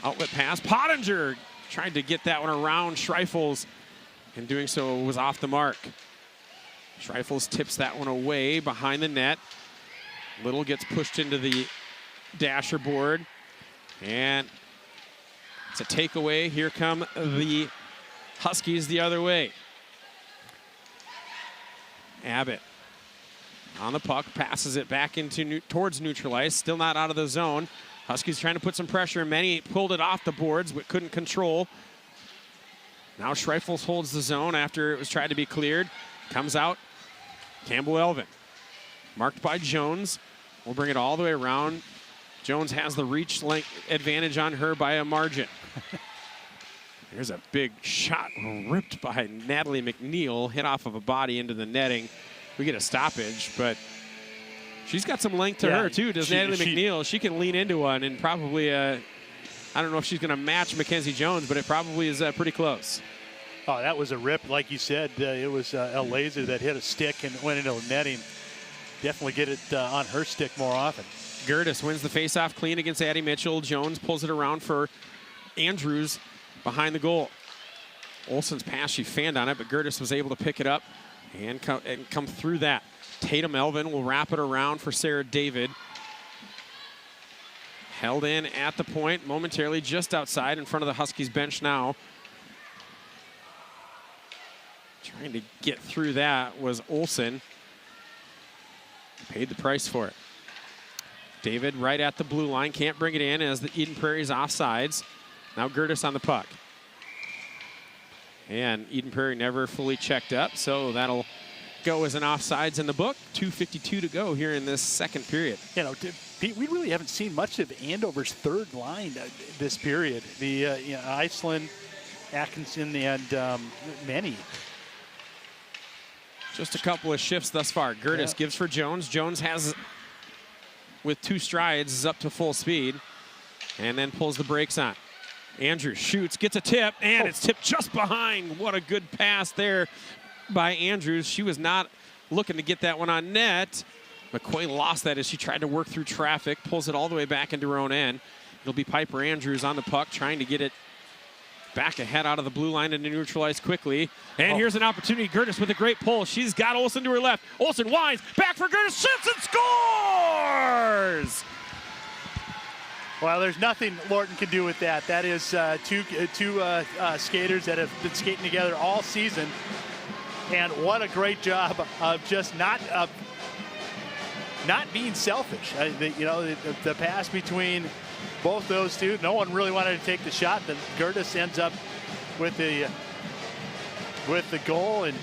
Outlet pass. Pottinger tried to get that one around Schreifels, and doing so was off the mark. Schreifels tips that one away behind the net. Little gets pushed into the dasher board, and it's a takeaway. Here come the Huskies the other way. Abbott on the puck, passes it back into towards neutral ice, still not out of the zone. Huskies trying to put some pressure. Many pulled it off the boards, but couldn't control. Now Schreifels holds the zone after it was tried to be cleared. Comes out, Campbell Elvin. Marked by Jones. We'll bring it all the way around. Jones has the reach length advantage on her by a margin. There's a big shot ripped by Natalie McNeil, hit off of a body into the netting. We get a stoppage, but she's got some length to her too, does Natalie McNeil. She can lean into one and probably, I don't know if she's gonna match Mackenzie Jones, but it probably is pretty close. Oh, that was a rip, like you said. It was a laser that hit a stick and went into the netting. Definitely get it on her stick more often. Gertis wins the faceoff clean against Addie Mitchell. Jones pulls it around for Andrews behind the goal. Olsen's pass, she fanned on it, but Gertis was able to pick it up and come through that. Tatum Elvin will wrap it around for Sarah David. Held in at the point, momentarily just outside in front of the Huskies bench now. Trying to get through that was Olsen. Paid the price for it. David right at the blue line, can't bring it in as the Eden Prairie's offsides. Now Gertis on the puck. And Eden Prairie never fully checked up, so that'll go as an offsides in the book. 2:52 to go here in this second period. You know, Pete, we really haven't seen much of Andover's third line this period. The Iceland, Atkinson, and Many. Just a couple of shifts thus far. Gertis gives for Jones. Jones has, with 2 strides, is up to full speed, and then pulls the brakes on. Andrews shoots, gets a tip, and it's tipped just behind. What a good pass there by Andrews. She was not looking to get that one on net. McQuay lost that as she tried to work through traffic, pulls it all the way back into her own end. It'll be Piper Andrews on the puck, trying to get it back ahead out of the blue line and to neutralize quickly. And here's an opportunity. Gertis with a great pull. She's got Olsen to her left. Olsen winds, back for Gertis, shoots and scores! Well, there's nothing Lorton can do with that. That is two skaters that have been skating together all season. And what a great job of just not being selfish. The pass between both those two, no one really wanted to take the shot. Then Gertis ends up with the goal and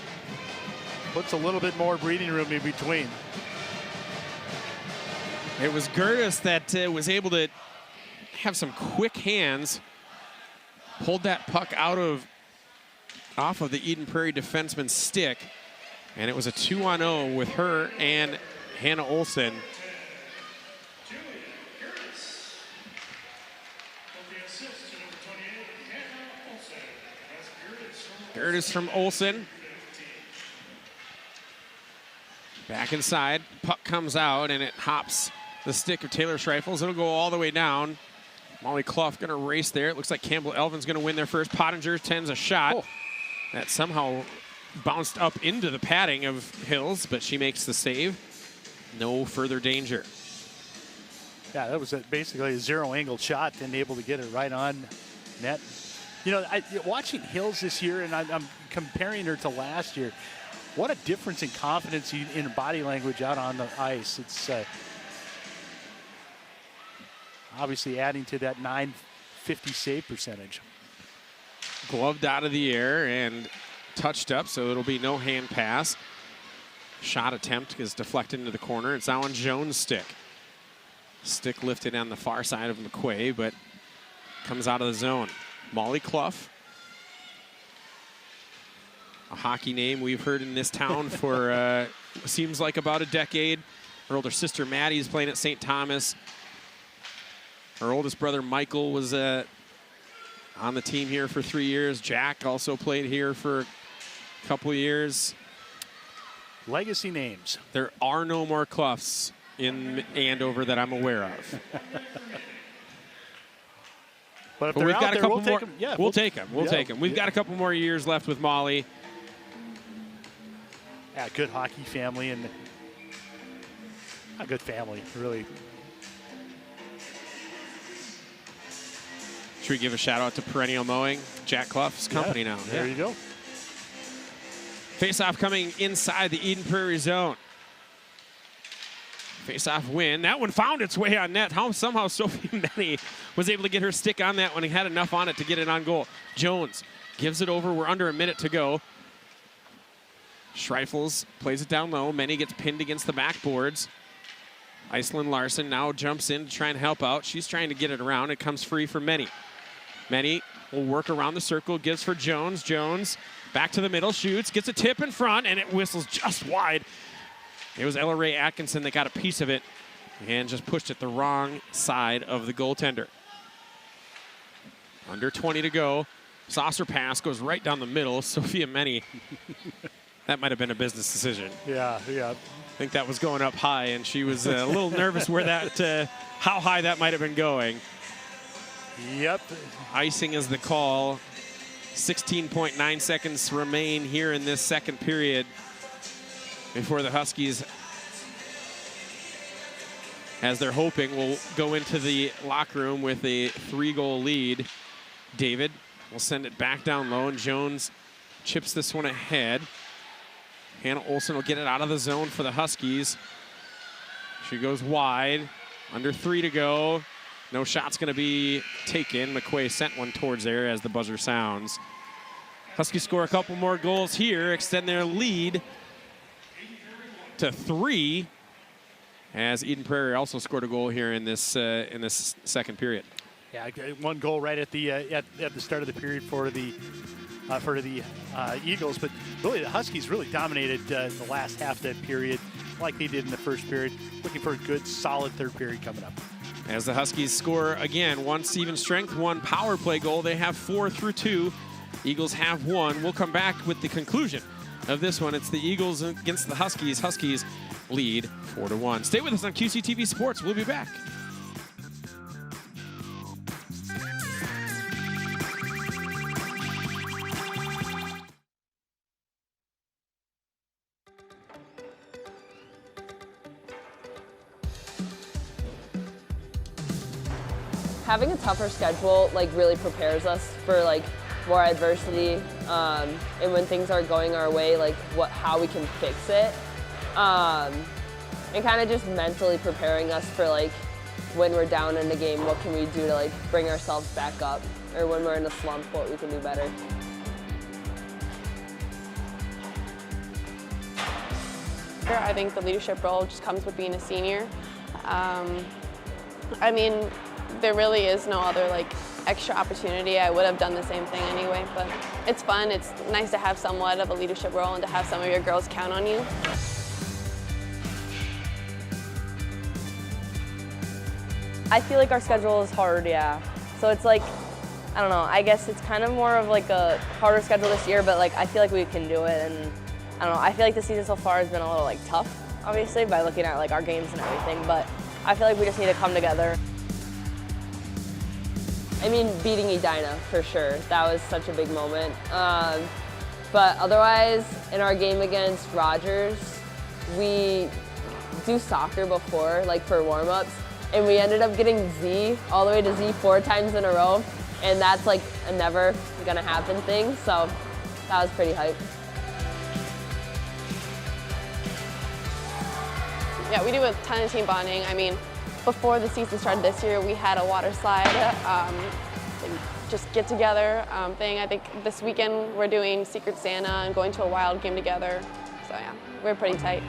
puts a little bit more breathing room in between. It was Gertis that was able to have some quick hands, pulled that puck off of the Eden Prairie defenseman's stick, and it was a 2-on-0 with her and Hannah Olsen. Gertis from Olsen. Back inside, puck comes out and it hops the stick of Taylor Schreifels. It'll go all the way down. Molly Clough gonna race there. It looks like Campbell Elvin's gonna win there first. Pottinger tends a shot that somehow bounced up into the padding of Hills, but she makes the save. No further danger. Yeah, that was basically a zero-angle shot and able to get it right on net. You know, watching Hills this year, and I'm comparing her to last year, what a difference in confidence in body language out on the ice. It's obviously adding to that .950 save percentage. Gloved out of the air and touched up, so it'll be no hand pass. Shot attempt is deflected into the corner. It's now on Jones' stick. Stick lifted on the far side of McQuay, but comes out of the zone. Molly Clough, a hockey name we've heard in this town for seems like about a decade. Her older sister Maddie is playing at St. Thomas. Her oldest brother Michael was on the team here for 3 years. Jack also played here for a couple of years. Legacy names. There are no more Cloughs in Andover that I'm aware of. But if But they're we've out got a there, couple we'll more. take them. Yeah, we'll take them. We'll yeah, take them. We've got a couple more years left with Molly. Yeah, good hockey family and a good family, really. Should we give a shout out to Perennial Mowing, Jack Clough's company now? There you go. Face-off coming inside the Eden Prairie zone. Face-off win. That one found its way on net. Somehow Sophie Menny was able to get her stick on that one. He had enough on it to get it on goal. Jones gives it over. We're under a minute to go. Schreifels plays it down low. Menny gets pinned against the backboards. Iceland Larson now jumps in to try and help out. She's trying to get it around. It comes free for Menny. Menny will work around the circle, gives for Jones. Jones back to the middle, shoots, gets a tip in front, and it whistles just wide. It was Ella Ray Atkinson that got a piece of it and just pushed it the wrong side of the goaltender. Under 20 to go. Saucer pass goes right down the middle. Sophia Menny. That might have been a business decision. Yeah. I think that was going up high, and she was a little nervous where that, how high that might have been going. Yep. Icing is the call. 16.9 seconds remain here in this second period before the Huskies, as they're hoping, will go into the locker room with a 3-goal lead. David will send it back down low, and Jones chips this one ahead. Hannah Olsen will get it out of the zone for the Huskies. She goes wide. Under 3 to go. No shot's going to be taken. McQuay sent one towards there as the buzzer sounds. Huskies score a couple more goals here, extend their lead to 3, as Eden Prairie also scored a goal here in this second period. Yeah, one goal right at the start of the period for the Eagles, but really the Huskies really dominated the last half of that period, like they did in the first period. Looking for a good, solid third period coming up. As the Huskies score again, 1 even strength, 1 power play goal. They have 4 through 2. Eagles have 1. We'll come back with the conclusion of this one. It's the Eagles against the Huskies. Huskies lead 4-1. Stay with us on QCTV Sports. We'll be back. Having a tougher schedule really prepares us for more adversity, and when things aren't going our way, how we can fix it, and kind of just mentally preparing us for when we're down in the game, what can we do to bring ourselves back up, or when we're in a slump, what we can do better. I think the leadership role just comes with being a senior. I mean, there really is no other extra opportunity. I would have done the same thing anyway, but it's fun. It's nice to have somewhat of a leadership role and to have some of your girls count on you. I feel like our schedule is hard, yeah. So it's I don't know, I guess it's kind of more of a harder schedule this year, but I feel like we can do it, and I don't know, I feel like the season so far has been a little tough, obviously, by looking at our games and everything, but I feel like we just need to come together. I mean, beating Edina, for sure. That was such a big moment. But otherwise, in our game against Rogers, we do soccer before, for warm-ups, and we ended up getting Z, all the way to Z 4 times in a row, and that's a never gonna happen thing, so that was pretty hype. Yeah, we do a ton of team bonding. I mean, before the season started this year, we had a water slide, just get together thing. I think this weekend we're doing Secret Santa and going to a wild game together. So yeah, we're pretty tight.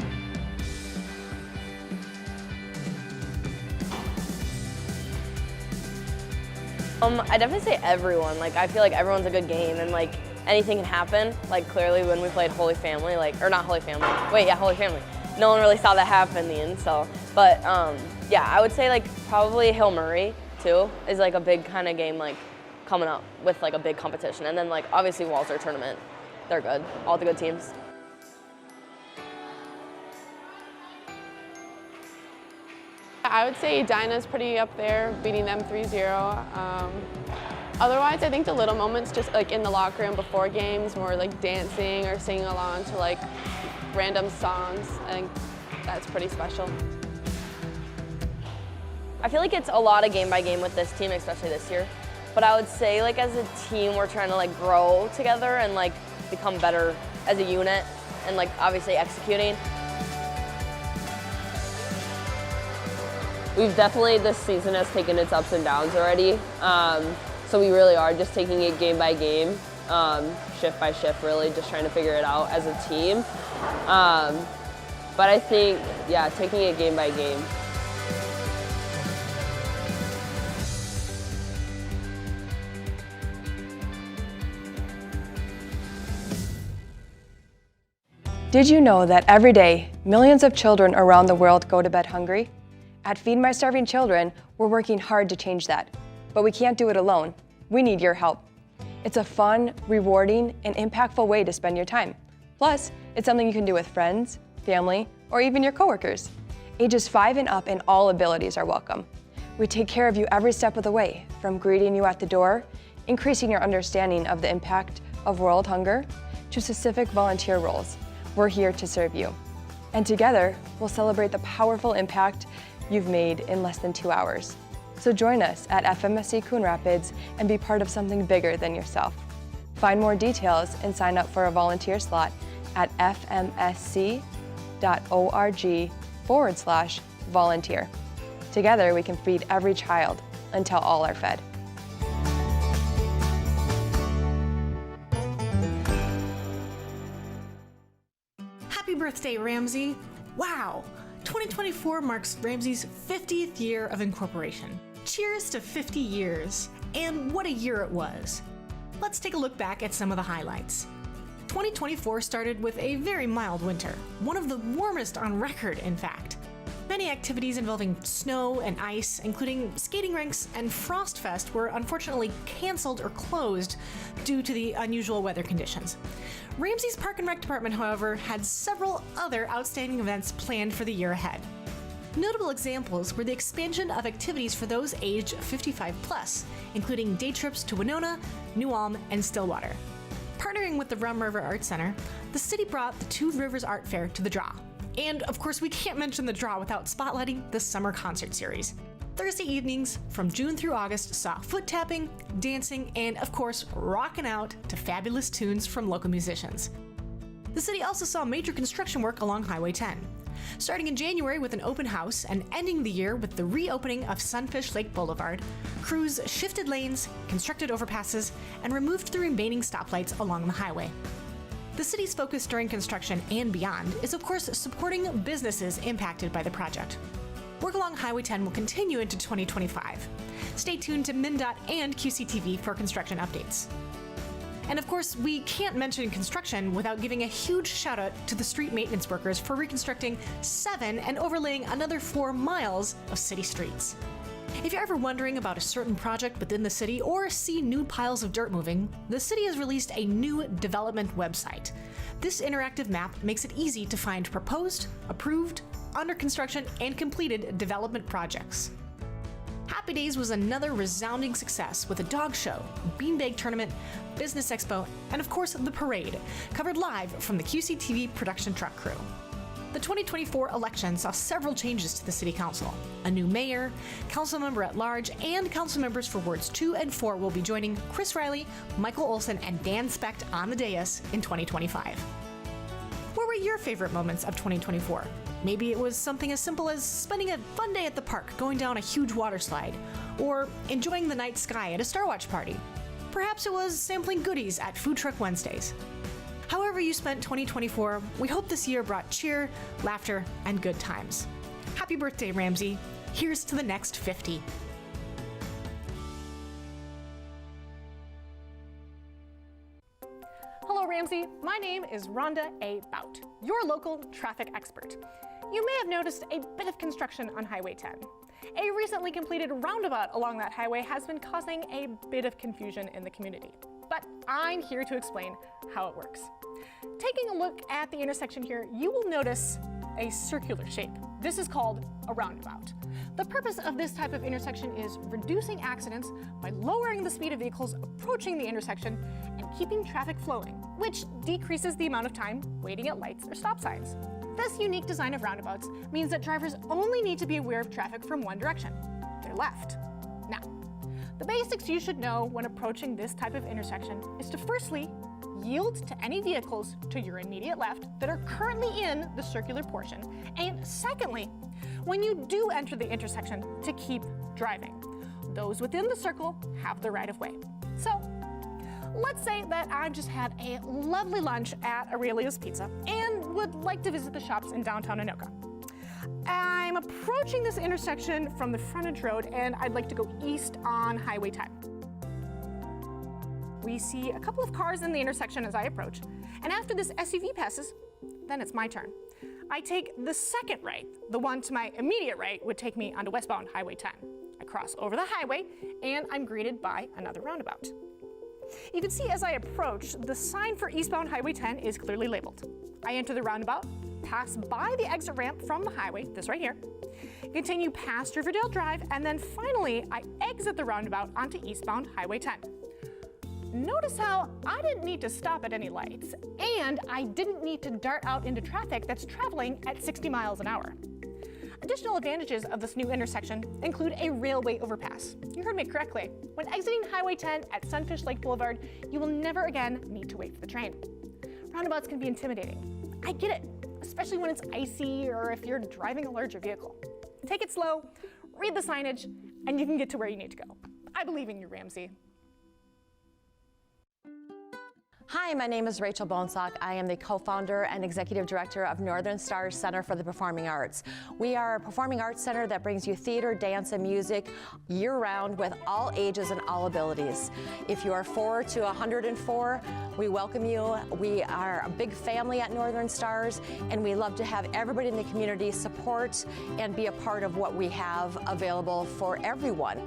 I definitely say everyone. I feel like everyone's a good game, and anything can happen. Clearly when we played Holy Family, or not Holy Family. Wait, yeah, Holy Family. No one really saw that happening, so. But yeah, I would say probably Hill Murray too is a big kind of game coming up with a big competition, and then obviously Walser tournament. They're good. All the good teams. I would say Edina's pretty up there, beating them 3-0. Otherwise, I think the little moments just like in the locker room before games, more like dancing or singing along to like random songs. I think that's pretty special. I feel like it's a lot of game by game with this team, especially this year. But I would say like as a team, we're trying to like grow together and like become better as a unit and like obviously executing. We've definitely, this season has taken its ups and downs already. So we really are just taking it game by game, shift by shift, really just trying to figure it out as a team. But I think, yeah, taking it game by game. Did you know that every day, millions of children around the world go to bed hungry? At Feed My Starving Children, we're working hard to change that. But we can't do it alone. We need your help. It's a fun, rewarding, and impactful way to spend your time. Plus, it's something you can do with friends, family, or even your coworkers. Ages 5 and up and all abilities are welcome. We take care of you every step of the way, from greeting you at the door, increasing your understanding of the impact of world hunger, to specific volunteer roles. We're here to serve you. And together, we'll celebrate the powerful impact you've made in less than 2 hours. So join us at FMSC Coon Rapids and be part of something bigger than yourself. Find more details and sign up for a volunteer slot at fmsc.org/volunteer. Together, we can feed every child until all are fed. Happy birthday, Ramsey. Wow, 2024 marks Ramsey's 50th year of incorporation. Cheers to 50 years, and what a year it was. Let's take a look back at some of the highlights. 2024 started with a very mild winter, one of the warmest on record, in fact. Many activities involving snow and ice, including skating rinks and Frostfest, were unfortunately canceled or closed due to the unusual weather conditions. Ramsey's Park and Rec department, however, had several other outstanding events planned for the year ahead. Notable examples were the expansion of activities for those aged 55 plus, including day trips to Winona, New Ulm, and Stillwater. Partnering with the Rum River Art Center, the city brought the Two Rivers Art Fair to the draw. And of course, we can't mention the draw without spotlighting the summer concert series. Thursday evenings from June through August saw foot tapping, dancing, and of course, rocking out to fabulous tunes from local musicians. The city also saw major construction work along Highway 10. Starting in January with an open house and ending the year with the reopening of Sunfish Lake Boulevard, crews shifted lanes, constructed overpasses, and removed the remaining stoplights along the highway. The city's focus during construction and beyond is, of course, supporting businesses impacted by the project. Work along Highway 10 will continue into 2025. Stay tuned to MnDOT and QCTV for construction updates. And of course, we can't mention construction without giving a huge shout out to the street maintenance workers for reconstructing 7 and overlaying another 4 miles of city streets. If you're ever wondering about a certain project within the city or see new piles of dirt moving, the city has released a new development website. This interactive map makes it easy to find proposed, approved, under construction, and completed development projects. Happy Days was another resounding success with a dog show, beanbag tournament, business expo, and of course the parade, covered live from the QCTV production truck crew. The 2024 election saw several changes to the City Council. A new mayor, council member at large, and council members for Wards 2 and 4 will be joining Chris Riley, Michael Olson, and Dan Specht on the dais in 2025. What were your favorite moments of 2024? Maybe it was something as simple as spending a fun day at the park, going down a huge water slide, or enjoying the night sky at a Star Watch party. Perhaps it was sampling goodies at Food Truck Wednesdays. However you spent 2024, we hope this year brought cheer, laughter, and good times. Happy birthday, Ramsey. Here's to the next 50. Hello, Ramsey. My name is Rhonda A. Bout, your local traffic expert. You may have noticed a bit of construction on Highway 10. A recently completed roundabout along that highway has been causing a bit of confusion in the community, but I'm here to explain how it works. Taking a look at the intersection here, you will notice a circular shape. This is called a roundabout. The purpose of this type of intersection is reducing accidents by lowering the speed of vehicles approaching the intersection and keeping traffic flowing, which decreases the amount of time waiting at lights or stop signs. This unique design of roundabouts means that drivers only need to be aware of traffic from one direction, their left. Now, the basics you should know when approaching this type of intersection is to firstly, yield to any vehicles to your immediate left that are currently in the circular portion. And secondly, when you do enter the intersection, to keep driving. Those within the circle have the right of way. So, let's say that I just had a lovely lunch at Aurelia's Pizza and would like to visit the shops in downtown Anoka. I'm approaching this intersection from the frontage road and I'd like to go east on Highway 10. We see a couple of cars in the intersection as I approach, and after this SUV passes, then it's my turn. I take the second right. The one to my immediate right would take me onto westbound Highway 10. I cross over the highway, and I'm greeted by another roundabout. You can see as I approach, the sign for eastbound Highway 10 is clearly labeled. I enter the roundabout, pass by the exit ramp from the highway, this right here, continue past Riverdale Drive, and then finally, I exit the roundabout onto eastbound Highway 10. Notice how I didn't need to stop at any lights, and I didn't need to dart out into traffic that's traveling at 60 miles an hour. Additional advantages of this new intersection include a railway overpass. You heard me correctly. When exiting Highway 10 at Sunfish Lake Boulevard, you will never again need to wait for the train. Roundabouts can be intimidating. I get it, especially when it's icy or if you're driving a larger vehicle. Take it slow, read the signage, and you can get to where you need to go. I believe in you, Ramsey. Hi, my name is Rachel Bonesock. I am the co-founder and executive director of Northern Stars Center for the Performing Arts. We are a performing arts center that brings you theater, dance, and music year-round with all ages and all abilities. If you are 4 to 104, we welcome you. We are a big family at Northern Stars, and we love to have everybody in the community support and be a part of what we have available for everyone.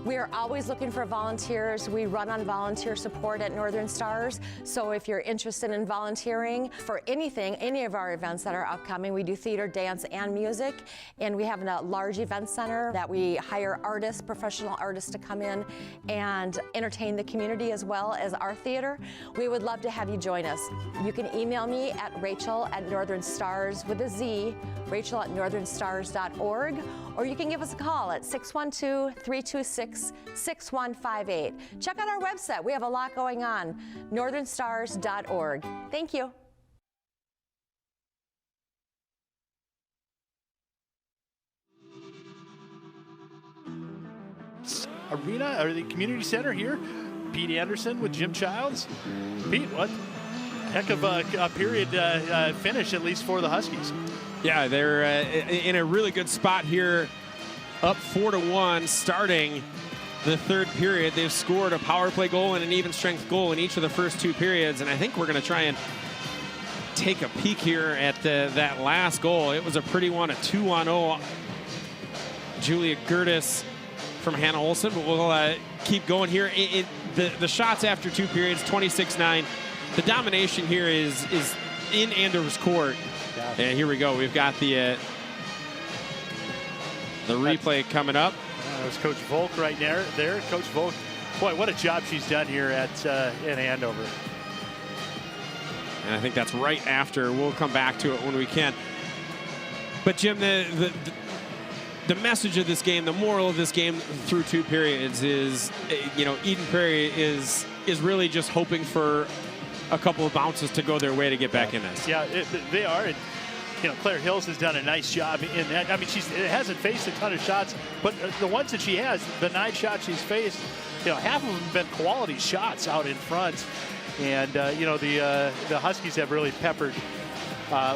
We are always looking for volunteers. We run on volunteer support at Northern Stars. So if you're interested in volunteering for anything, any of our events that are upcoming, we do theater, dance, and music. And we have a large event center that we hire artists, professional artists to come in and entertain the community as well as our theater. We would love to have you join us. You can email me at Rachel@NorthernStars with a Z, Rachel@northernstars.org, or you can give us a call at 612-326-6158. Check out our website. We have a lot going on, northernstars.org. Thank you. Arena, or the community center here. Pete Anderson with Jim Childs. Pete, what heck of a period finish, at least for the Huskies. Yeah, they're in a really good spot here, up 4-1, starting the third period. They've scored a power play goal and an even strength goal in each of the first two periods, and I think we're going to try and take a peek here at that last goal. It was a pretty one, a 2-on-0. Julia Gertis from Hannah Olsen, but we'll keep going here. The shots after two periods, 26-9. The domination here is in Andover's court. And here we go. We've got the replay coming up. There's Coach Volk right there. Coach Volk, boy, what a job she's done here at in Andover. And I think that's right after. We'll come back to it when we can. But Jim, the message of this game, the moral of this game through two periods is, Eden Prairie is really just hoping for a couple of bounces to go their way to get back in this. Yeah, they are. And, Claire Hills has done a nice job in that. I mean, she hasn't faced a ton of shots, but the ones that she has, the 9 shots she's faced, half of them have been quality shots out in front. And, the Huskies have really peppered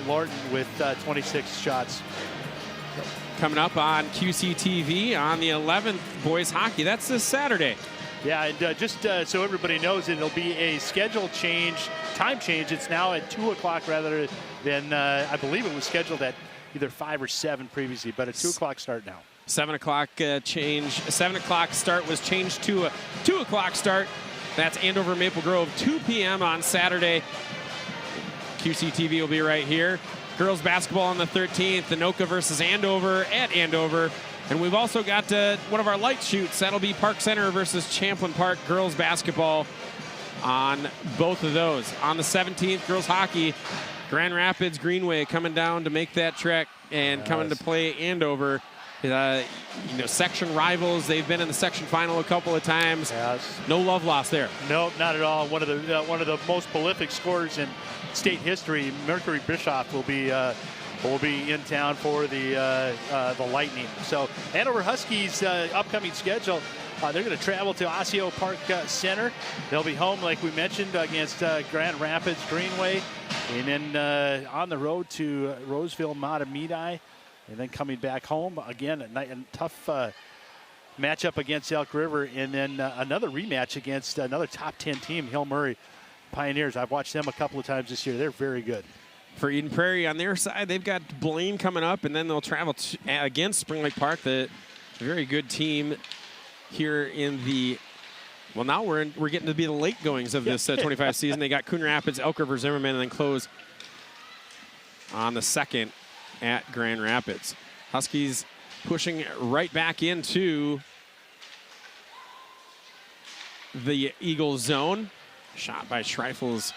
Lorton with 26 shots. Coming up on QCTV on the 11th, boys hockey. That's this Saturday. Yeah, and just so everybody knows, it'll be a schedule change, time change. It's now at 2 o'clock rather than, I believe it was scheduled at either 5 or 7 previously, but a 2 o'clock start now. 7 o'clock change. 7 o'clock start was changed to a 2 o'clock start. That's Andover Maple Grove, 2 p.m. on Saturday. QCTV will be right here. Girls basketball on the 13th, Anoka versus Andover at Andover. And we've also got one of our light shoots. That'll be Park Center versus Champlin Park girls basketball on both of those. On the 17th, girls hockey, Grand Rapids Greenway coming down to make that trek and coming to play Andover. Section rivals. They've been in the section final a couple of times. Yes. No love lost there. No, not at all. One of the most prolific scorers in state history. Mercury Bischoff will be in town for the Lightning. So Andover Huskies upcoming schedule. They're going to travel to Osseo Park Center. They'll be home, like we mentioned, against Grand Rapids Greenway, and then on the road to Roseville Matamidi. And then coming back home again, a tough matchup against Elk River, and then another rematch against another top 10 team, Hill Murray Pioneers. I've watched them a couple of times this year. They're very good. For Eden Prairie on their side, they've got Blaine coming up, and then they'll travel against Spring Lake Park, the very good team here in the. Well, now we're getting to be the late goings of this 25 season. They got Coon Rapids, Elk River, Zimmerman, and then close on the 2nd. At Grand Rapids. Huskies pushing right back into the Eagle zone. Shot by Schreifels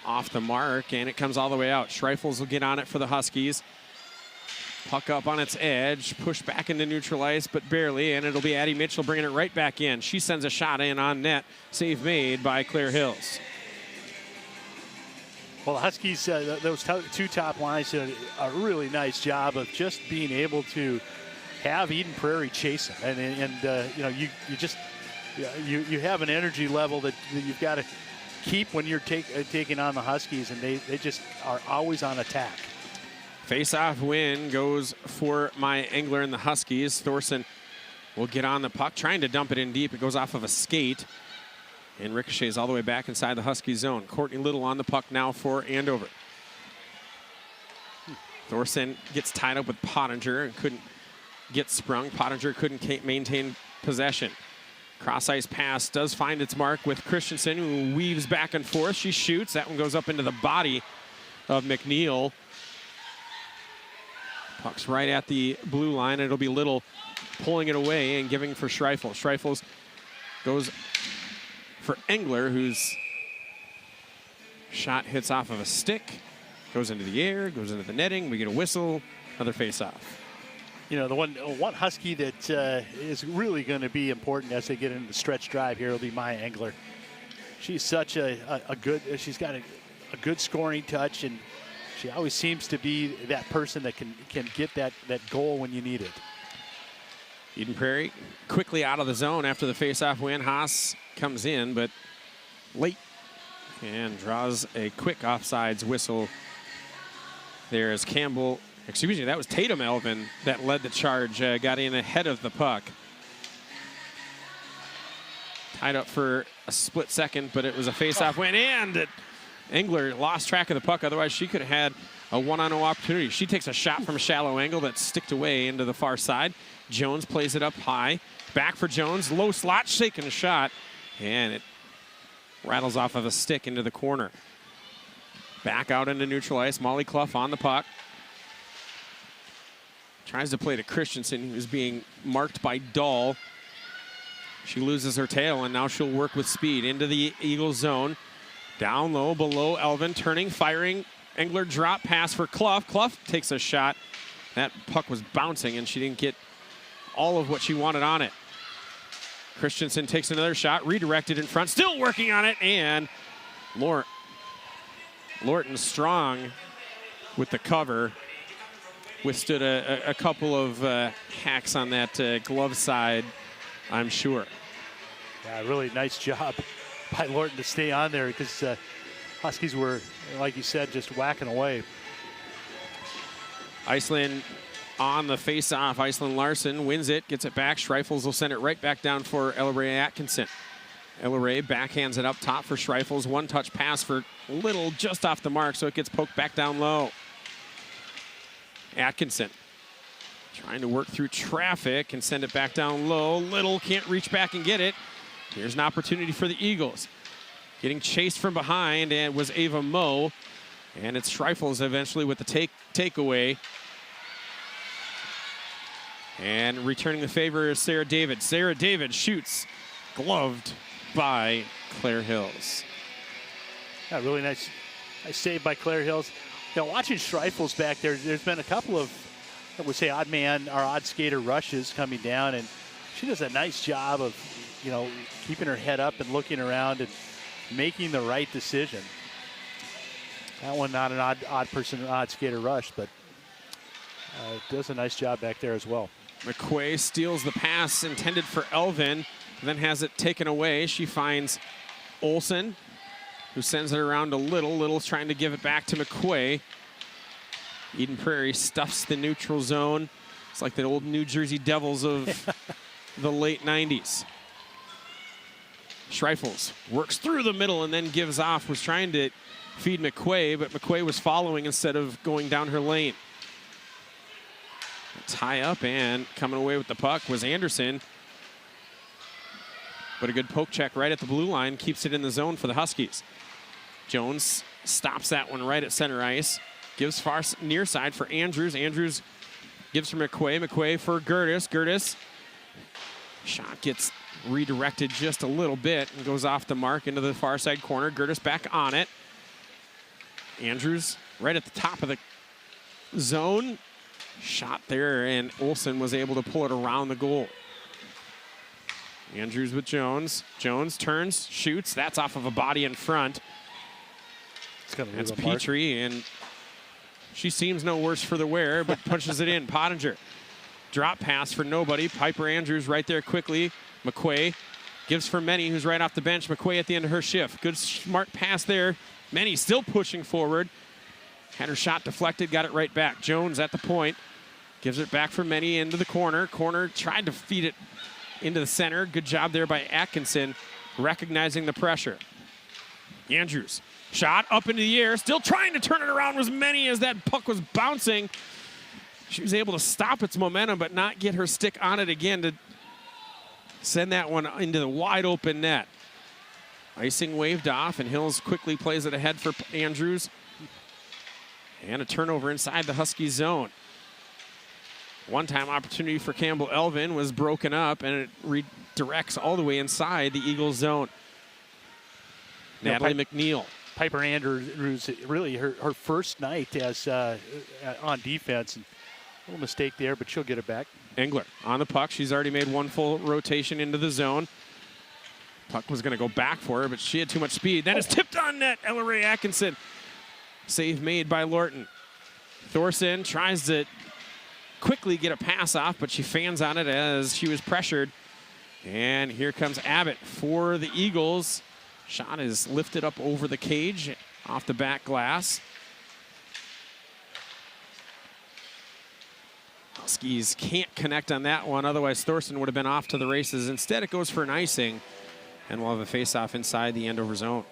off the mark, and it comes all the way out. Schreifels will get on it for the Huskies. Puck up on its edge, pushed back into neutral ice, but barely, and it'll be Addie Mitchell bringing it right back in. She sends a shot in on net. Save made by Claire Hills. Well, the Huskies, those two top lines did a really nice job of just being able to have Eden Prairie chase them, and you have an energy level that you've got to keep when you're taking on the Huskies, and they just are always on attack. Face-off win goes for my Engler and the Huskies. Thorson will get on the puck, trying to dump it in deep. It goes off of a skate. And ricochets all the way back inside the Husky zone. Courtney Little on the puck now for Andover. Thorson gets tied up with Pottinger and couldn't get sprung. Pottinger couldn't maintain possession. Cross-ice pass does find its mark with Christensen, who weaves back and forth. She shoots. That one goes up into the body of McNeil. Puck's right at the blue line. It'll be Little pulling it away and giving for Schreifels. Schreifels goes for Engler, whose shot hits off of a stick, goes into the air, goes into the netting. We get a whistle, another face-off. The one Husky that is really going to be important as they get into the stretch drive here will be Maya Engler. She's such a good, she's got a good scoring touch, and she always seems to be that person that can get that goal when you need it. Eden Prairie quickly out of the zone after the face-off win. Haas comes in, but late, and draws a quick offsides whistle. There is Campbell, excuse me, that was Tatum Elvin that led the charge, got in ahead of the puck. Tied up for a split second, but it was a face-off win, and Engler lost track of the puck. Otherwise, she could have had a one-on-one opportunity. She takes a shot from a shallow angle that's sticked away into the far side. Jones plays it up high. Back for Jones. Low slot, shaking a shot. And it rattles off of a stick into the corner. Back out into neutral ice. Molly Clough on the puck. Tries to play to Christensen, who's being marked by Dahl. She loses her tail, and now she'll work with speed into the Eagle zone. Down low, below Elvin, turning, firing. Engler drop pass for Clough. Clough takes a shot. That puck was bouncing, and she didn't get all of what she wanted on it. Christensen takes another shot, redirected in front, still working on it, and Lorton Strong with the cover. Withstood a couple of hacks on that glove side, I'm sure. Yeah, really nice job by Lorton to stay on there, because Huskies were, like you said, just whacking away. Iceland on the face-off. Iceland Larson wins it, gets it back. Schreifels will send it right back down for Ella Ray Atkinson. Ella Ray backhands it up top for Schreifels. One-touch pass for Little just off the mark, so it gets poked back down low. Atkinson trying to work through traffic and send it back down low. Little can't reach back and get it. Here's an opportunity for the Eagles. Getting chased from behind, and was Ava Moe. And it's Schreifels eventually with the takeaway. And returning the favor is Sarah David. Sarah David shoots, gloved by Claire Hills. Yeah, really nice save by Claire Hills. You know, watching Schreifels back there, there's been a couple of, I would say, odd man or odd skater rushes coming down, and she does a nice job of, you know, keeping her head up and looking around and making the right decision. That one not an odd skater rush, but does a nice job back there as well. McQuay steals the pass intended for Elvin, then has it taken away. She finds Olsen, who sends it around a Little. Little's trying to give it back to McQuay. Eden Prairie stuffs the neutral zone. It's like the old New Jersey Devils of the late 90s. Schreifels works through the middle and then gives off. Was trying to feed McQuay, but McQuay was following instead of going down her lane. Tie up, and coming away with the puck was Anderson. But a good poke check right at the blue line keeps it in the zone for the Huskies. Jones stops that one right at center ice. Gives far near side for Andrews. Andrews gives for McQuay. McQuay for Gertis. Gertis. Shot gets redirected just a little bit and goes off the mark into the far side corner. Gertis back on it. Andrews right at the top of the zone. Shot there, and Olsen was able to pull it around the goal. Andrews with Jones. Jones turns, shoots. That's off of a body in front. That's Petrie, and she seems no worse for the wear, but punches it in. Pottinger. Drop pass for nobody. Piper Andrews right there quickly. McQuay gives for Menny, who's right off the bench. McQuay at the end of her shift. Good, smart pass there. Menny still pushing forward. Had her shot deflected, got it right back. Jones at the point. Gives it back for Menny into the corner. Corner tried to feed it into the center. Good job there by Atkinson, recognizing the pressure. Andrews, shot up into the air. Still trying to turn it around was Menny as that puck was bouncing. She was able to stop its momentum, but not get her stick on it again to send that one into the wide open net. Icing waved off, and Hills quickly plays it ahead for Andrews. And a turnover inside the Husky zone. One-time opportunity for Campbell Elvin was broken up, and it redirects all the way inside the Eagles zone. Natalie McNeil. Piper Andrews, really her first night as on defense. And a little mistake there, but she'll get it back. Engler on the puck. She's already made one full rotation into the zone. Puck was going to go back for her, but she had too much speed. Then it's tipped on net. Ella Ray Atkinson. Save made by Lorton. Thorson tries to quickly get a pass off, but she fans on it as she was pressured. And here comes Abbott for the Eagles. Shot is lifted up over the cage off the back glass. Huskies can't connect on that one, otherwise Thorson would have been off to the races. Instead, it goes for an icing, and we'll have a face-off inside the Andover zone.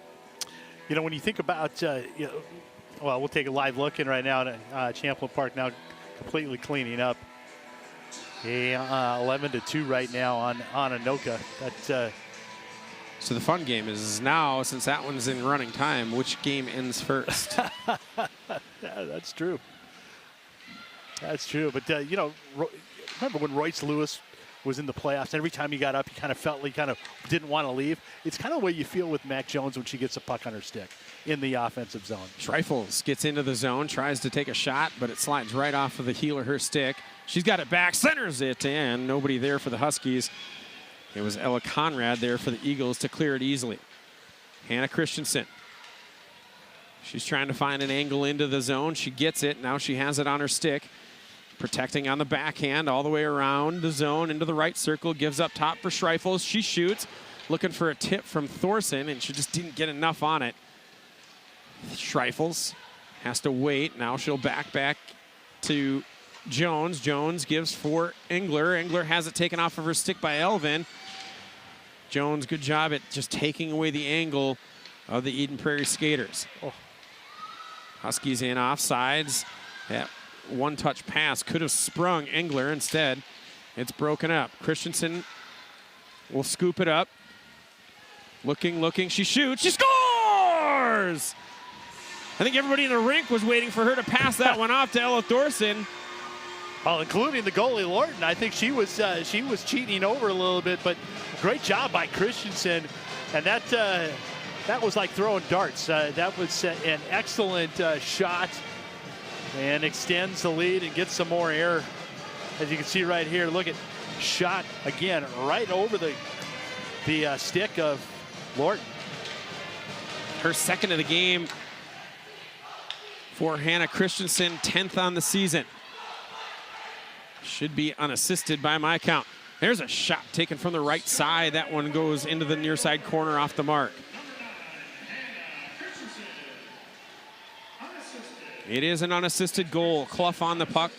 You know, when you think about, well, we'll take a live look in right now at Champlain Park now, completely cleaning up. 11-2 right now on Anoka. So the fun game is now, since that one's in running time, which game ends first? Yeah, that's true. That's true. But, you know, remember when Royce Lewis was in the playoffs, every time he got up, he kind of felt like he kind of didn't want to leave. It's kind of the way you feel with Mac Jones when she gets a puck on her stick in the offensive zone. Schreifels gets into the zone, tries to take a shot, but it slides right off of the heel of her stick. She's got it back, centers it, and nobody there for the Huskies. It was Ella Conrad there for the Eagles to clear it easily. Hannah Christensen. She's trying to find an angle into the zone. She gets it. Now she has it on her stick. Protecting on the backhand all the way around the zone into the right circle. Gives up top for Schreifels. She shoots. Looking for a tip from Thorson, and she just didn't get enough on it. Schreifels has to wait. Now she'll back to Jones. Jones gives for Engler. Engler has it taken off of her stick by Elvin. Jones, good job at just taking away the angle of the Eden Prairie skaters. Oh. Huskies in offsides. That one-touch pass could have sprung Engler. Instead, it's broken up. Christensen will scoop it up. Looking. She shoots. She scores! I think everybody in the rink was waiting for her to pass that one off to Ella Thorson. Oh, including the goalie Lorton. I think she was cheating over a little bit, but great job by Christensen. And that was like throwing darts. That was an excellent shot, and extends the lead and gets some more air. As you can see right here, look at shot again right over the stick of Lorton. Her second of the game for Hannah Christensen, 10th on the season. Should be unassisted by my count. There's a shot taken from the right side. That one goes into the near side corner off the mark. It is an unassisted goal. Clough on the puck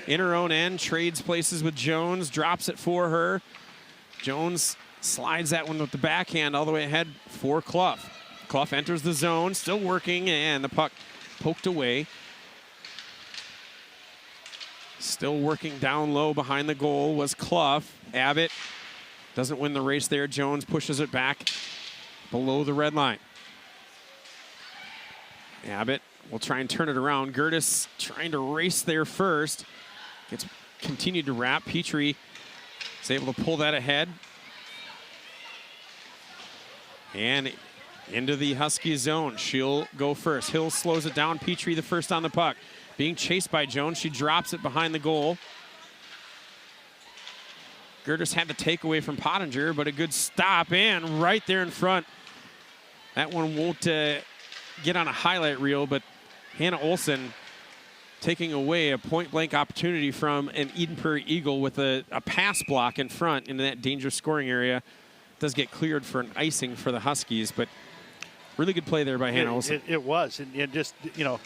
in her own end, trades places with Jones, drops it for her. Jones slides that one with the backhand all the way ahead for Clough. Clough enters the zone, still working, and the puck poked away. Still working down low behind the goal was Clough. Abbott doesn't win the race there. Jones pushes it back below the red line. Abbott will try and turn it around. Gertis trying to race there first. Gets continued to wrap. Petrie is able to pull that ahead. And into the Husky zone. She'll go first. Hill slows it down. Petrie the first on the puck. Being chased by Jones. She drops it behind the goal. Gertis had the takeaway from Pottinger, but a good stop, and right there in front. That one won't get on a highlight reel, but Hannah Olsen taking away a point-blank opportunity from an Eden Prairie Eagle with a pass block in front into that dangerous scoring area. Does get cleared for an icing for the Huskies, but really good play there by Hannah Olsen. It was, and just, you know,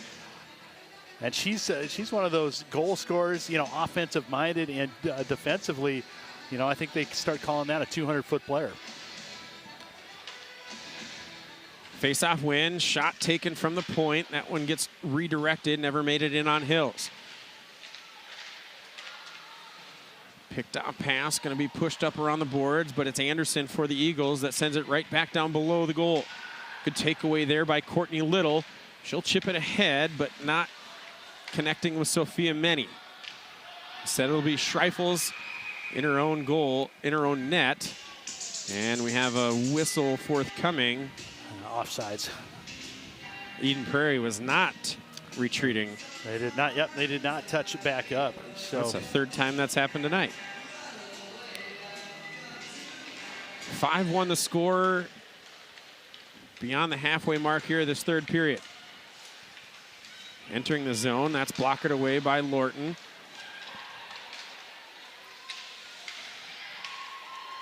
and she's one of those goal scorers, you know, offensive-minded and defensively, you know, I think they start calling that a 200-foot player. Face-off win, shot taken from the point. That one gets redirected, never made it in on Hills. Picked up pass, going to be pushed up around the boards, but it's Anderson for the Eagles that sends it right back down below the goal. Good takeaway there by Courtney Little. She'll chip it ahead, but not connecting with Sophia Meny. Instead, it'll be Schreifels in her own goal, in her own net. And we have a whistle forthcoming. Offsides. Eden Prairie was not retreating. They did not, yep, they did not touch it back up. So that's the third time that's happened tonight. 5-1 the score. Beyond the halfway mark here this third period. Entering the zone, that's blocked away by Lorton.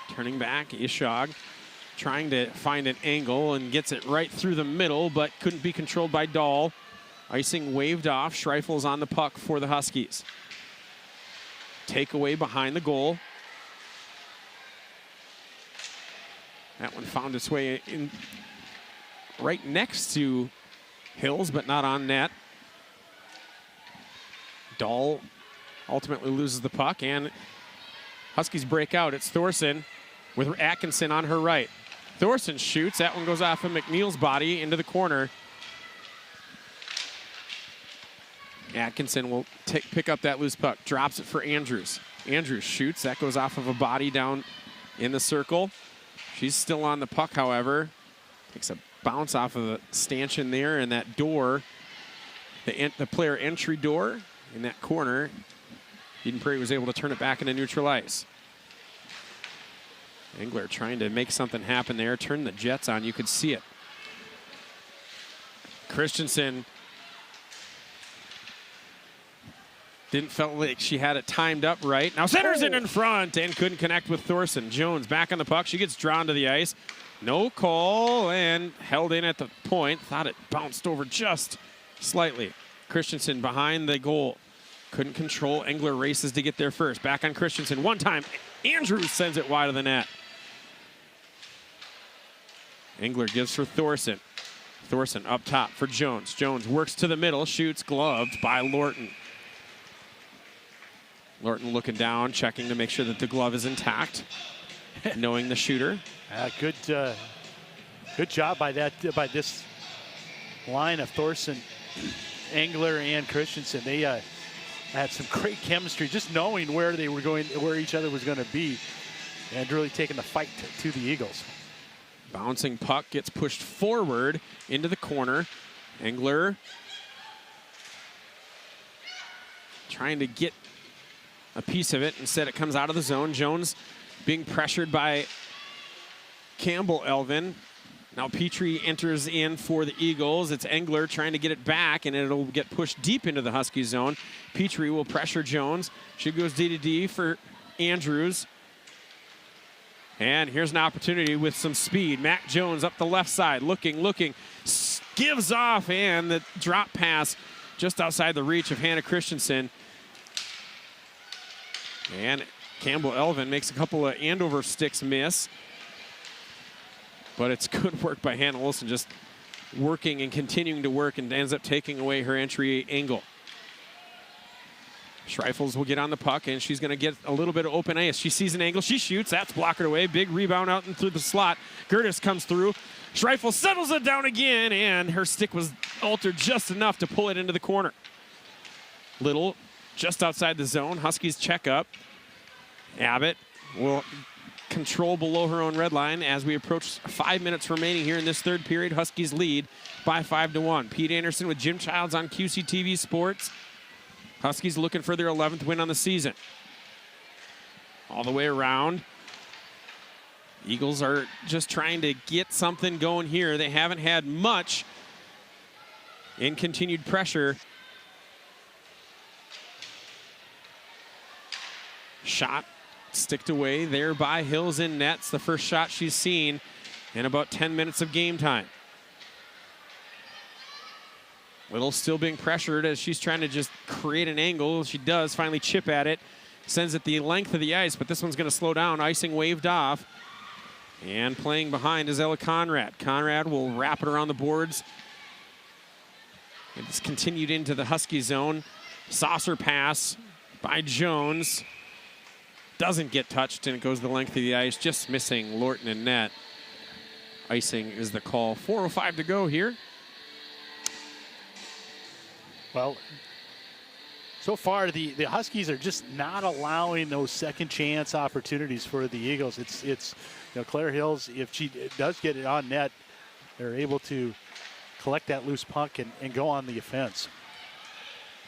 Turning back, Ishog trying to find an angle and gets it right through the middle, but couldn't be controlled by Dahl. Icing waved off. Schreifels on the puck for the Huskies. Takeaway behind the goal. That one found its way in right next to Hills, but not on net. Dahl ultimately loses the puck, and Huskies break out. It's Thorson with Atkinson on her right. Thorson shoots. That one goes off of McNeil's body into the corner. Atkinson will pick up that loose puck. Drops it for Andrews. Andrews shoots. That goes off of a body down in the circle. She's still on the puck, however. Takes a bounce off of the stanchion there, and that door, the player entry door in that corner, Eden Prairie was able to turn it back into neutral ice. Engler trying to make something happen there. Turn the jets on. You could see it. Christensen didn't feel like she had it timed up right. Now centers it in front and couldn't connect with Thorson. Jones back on the puck. She gets drawn to the ice. No call and held in at the point. Thought it bounced over just slightly. Christensen behind the goal. Couldn't control. Engler races to get there first. Back on Christensen. One time. Andrews sends it wide of the net. Engler gives for Thorson. Thorson up top for Jones. Jones works to the middle. Shoots. Gloved by Lorton. Lorton looking down, checking to make sure that the glove is intact. Knowing the shooter. Good job by this line of Thorson Engler and Christensen, they had some great chemistry, just knowing where they were going, where each other was going to be, and really taking the fight to the Eagles. Bouncing puck gets pushed forward into the corner. Engler trying to get a piece of it. Instead, it comes out of the zone. Jones being pressured by Campbell Elvin. Now Petrie enters in for the Eagles. It's Engler trying to get it back, and it'll get pushed deep into the Husky zone. Petrie will pressure Jones. She goes D to D for Andrews. And here's an opportunity with some speed. Mac Jones up the left side, looking, gives off, and the drop pass just outside the reach of Hannah Christensen. And Campbell Elvin makes a couple of Andover sticks miss. But it's good work by Hannah Olsen, just working and continuing to work, and ends up taking away her entry angle. Schreifels will get on the puck, and she's going to get a little bit of open ice. She sees an angle. She shoots. That's blocked away. Big rebound out and through the slot. Gertis comes through. Schreifel settles it down again, and her stick was altered just enough to pull it into the corner. Little just outside the zone. Huskies check up. Abbott will control below her own red line as we approach 5 minutes remaining here in this third period. Huskies lead by 5-1. Pete Anderson with Jim Childs on QCTV Sports. Huskies looking for their 11th win on the season. All the way around. Eagles are just trying to get something going here. They haven't had much in continued pressure. Shot sticked away there by Hills in nets. The first shot she's seen in about 10 minutes of game time. Little still being pressured as she's trying to just create an angle. She does finally chip at it. Sends it the length of the ice, but this one's going to slow down. Icing waved off. And playing behind is Ella Conrad. Conrad will wrap it around the boards. It's continued into the Husky zone. Saucer pass by Jones. Doesn't get touched, and it goes the length of the ice, just missing Lorton and net. Icing is the call. 4:05 to go here. Well, so far the Huskies are just not allowing those second chance opportunities for the Eagles. It's you know, Claire Hills, if she does get it on net, they're able to collect that loose puck and go on the offense.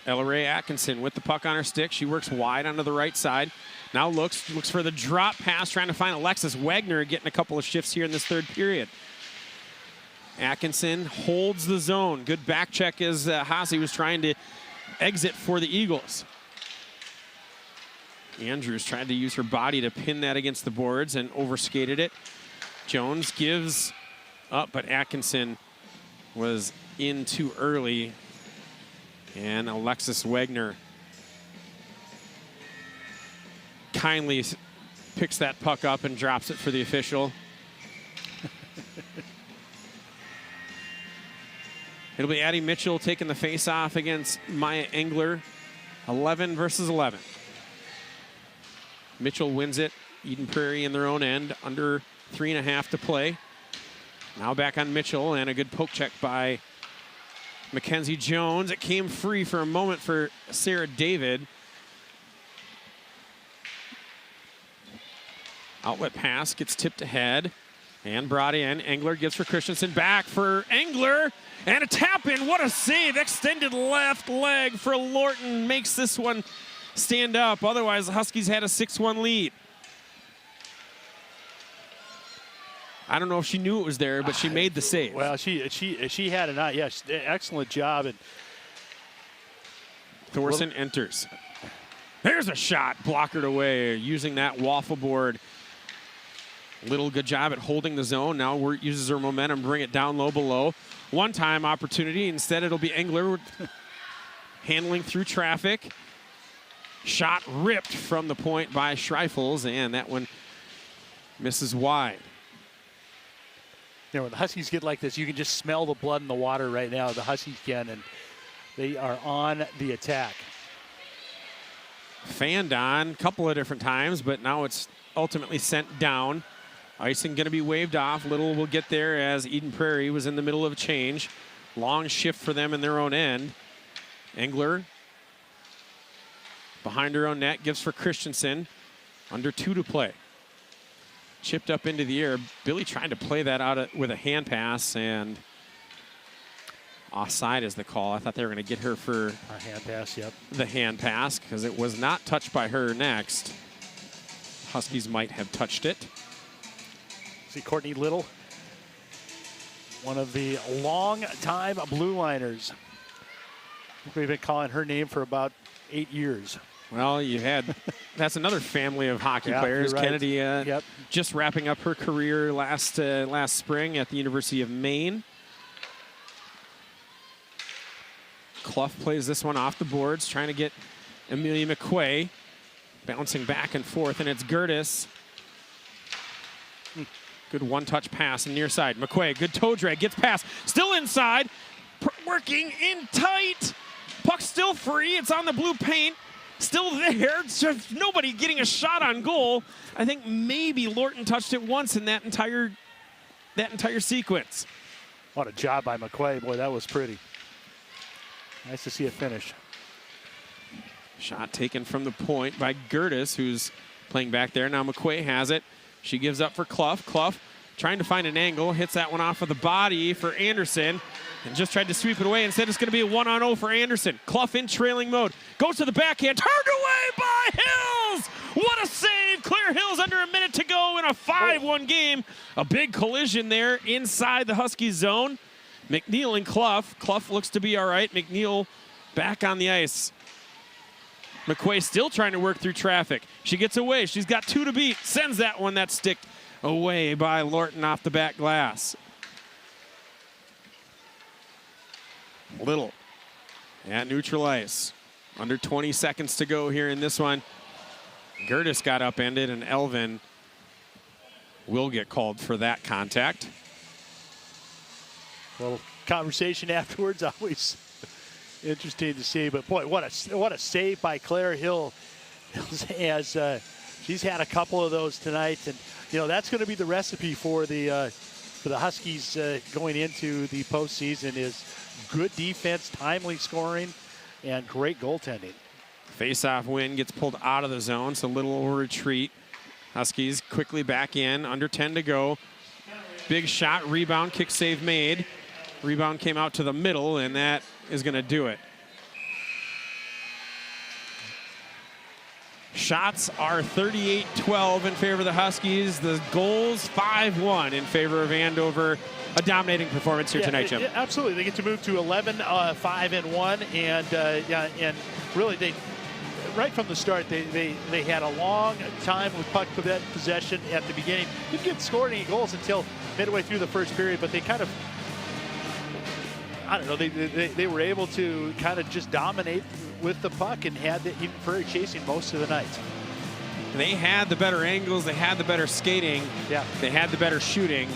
Ella Ray Atkinson with the puck on her stick. She works wide onto the right side. Now looks for the drop pass, trying to find Alexis Wagner, getting a couple of shifts here in this third period. Atkinson holds the zone. Good back check as Haase was trying to exit for the Eagles. Andrews tried to use her body to pin that against the boards and overskated it. Jones gives up, but Atkinson was in too early. And Alexis Wagner kindly picks that puck up and drops it for the official. It'll be Addie Mitchell taking the face-off against Maya Engler. 11 versus 11. Mitchell wins it. Eden Prairie in their own end. Under 3.5 to play. Now back on Mitchell, and a good poke check by Mackenzie Jones. It came free for a moment for Sarah David. Outlet pass gets tipped ahead and brought in. Engler gives for Christensen. Back for Engler. And a tap in. What a save. Extended left leg for Lorton. Makes this one stand up. Otherwise, the Huskies had a 6-1 lead. I don't know if she knew it was there, but she made the save. Well, she had it out. Yeah, excellent job. And Thorson enters. There's a shot. Blockered away using that waffle board. Little good job at holding the zone. Now Wirt uses her momentum, bring it down low below. One-time opportunity. Instead, it'll be Engler handling through traffic. Shot ripped from the point by Schreifels, and that one misses wide. You know, when the Huskies get like this, you can just smell the blood in the water right now. The Huskies can, and they are on the attack. Fanned on a couple of different times, but now it's ultimately sent down. Icing going to be waved off. Little will get there as Eden Prairie was in the middle of a change. Long shift for them in their own end. Engler behind her own net, gives for Christensen. Under 2 to play. Chipped up into the air. Billy trying to play that out with a hand pass, and offside is the call. I thought they were going to get her for a hand pass, yep. The hand pass, because it was not touched by her next. Huskies might have touched it. See Courtney Little, one of the long-time blue liners. We've been calling her name for about 8 years. Well, you had, that's another family of hockey players. Right. Kennedy just wrapping up her career last spring at the University of Maine. Clough plays this one off the boards, trying to get Amelia McQuay bouncing back and forth, and it's Gertis. Good one-touch pass and near side. McQuay, good toe drag, gets past, still inside, working in tight. Puck still free, it's on the blue paint. Still there, just nobody getting a shot on goal. I think maybe Lorton touched it once in that entire sequence. What a job by McQuay. Boy, that was pretty. Nice to see it finish. Shot taken from the point by Gertis, who's playing back there. Now McQuay has it. She gives up for Clough. Clough trying to find an angle, hits that one off of the body for Anderson, and just tried to sweep it away. Instead, it's going to be a 1-on-0 for Anderson. Clough in trailing mode. Goes to the backhand. Turned away by Hills. What a save. Claire Hills under a minute to go in a 5-1 game. A big collision there inside the Huskies zone. McNeil and Clough. Clough looks to be all right. McNeil back on the ice. McQuay still trying to work through traffic. She gets away. She's got 2 to beat. Sends that one. That stick away by Lorton off the back glass. Little at neutral ice. Under 20 seconds to go here in this one. Gertis got upended, and Elvin will get called for that contact. Well, conversation afterwards, always interesting to see. But boy, what a save by Claire Hill, as she's had a couple of those tonight, and you know that's going to be the recipe for the Huskies going into the postseason is good defense, timely scoring, and great goaltending. Face-off win gets pulled out of the zone, so Little will retreat. Huskies quickly back in, under 10 to go. Big shot, rebound, kick save made. Rebound came out to the middle, and that is going to do it. Shots are 38-12 in favor of the Huskies. The goals 5-1 in favor of Andover. A dominating performance here tonight, Jim. Yeah, absolutely. They get to move to 11-5-1, and really they right from the start they had a long time with puck possession at the beginning. Didn't get scored any goals until midway through the first period, but they kind of, I don't know, they were able to kind of just dominate with the puck and had even Prairie chasing most of the night. They had the better angles, they had the better skating, they had the better shooting.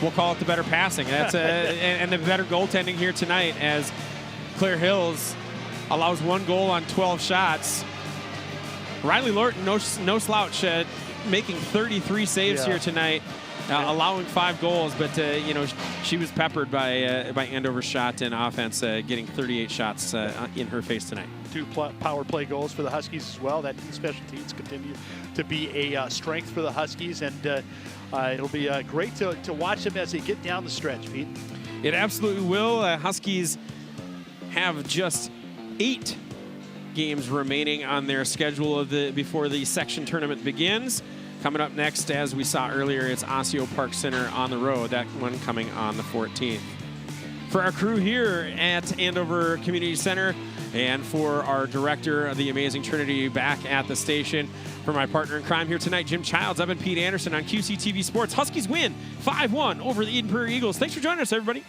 We'll call it the better passing. That's and the better goaltending here tonight, as Claire Hills allows 1 goal on 12 shots. Riley Lorton, no slouch, making 33 saves here tonight, allowing 5 goals. But you know, she was peppered by Andover's shot and offense, getting 38 shots in her face tonight. 2 power play goals for the Huskies as well. That special teams continue to be a strength for the Huskies, and it'll be great to watch them as they get down the stretch, Pete. It absolutely will. Huskies have just 8 games remaining on their schedule before the section tournament begins. Coming up next, as we saw earlier, it's Osseo Park Center on the road. That one coming on the 14th. For our crew here at Andover Community Center, and for our director of the Amazing Trinity back at the station, for my partner in crime here tonight, Jim Childs, I've been Pete Anderson on QCTV Sports. Huskies win 5-1 over the Eden Prairie Eagles. Thanks for joining us, everybody.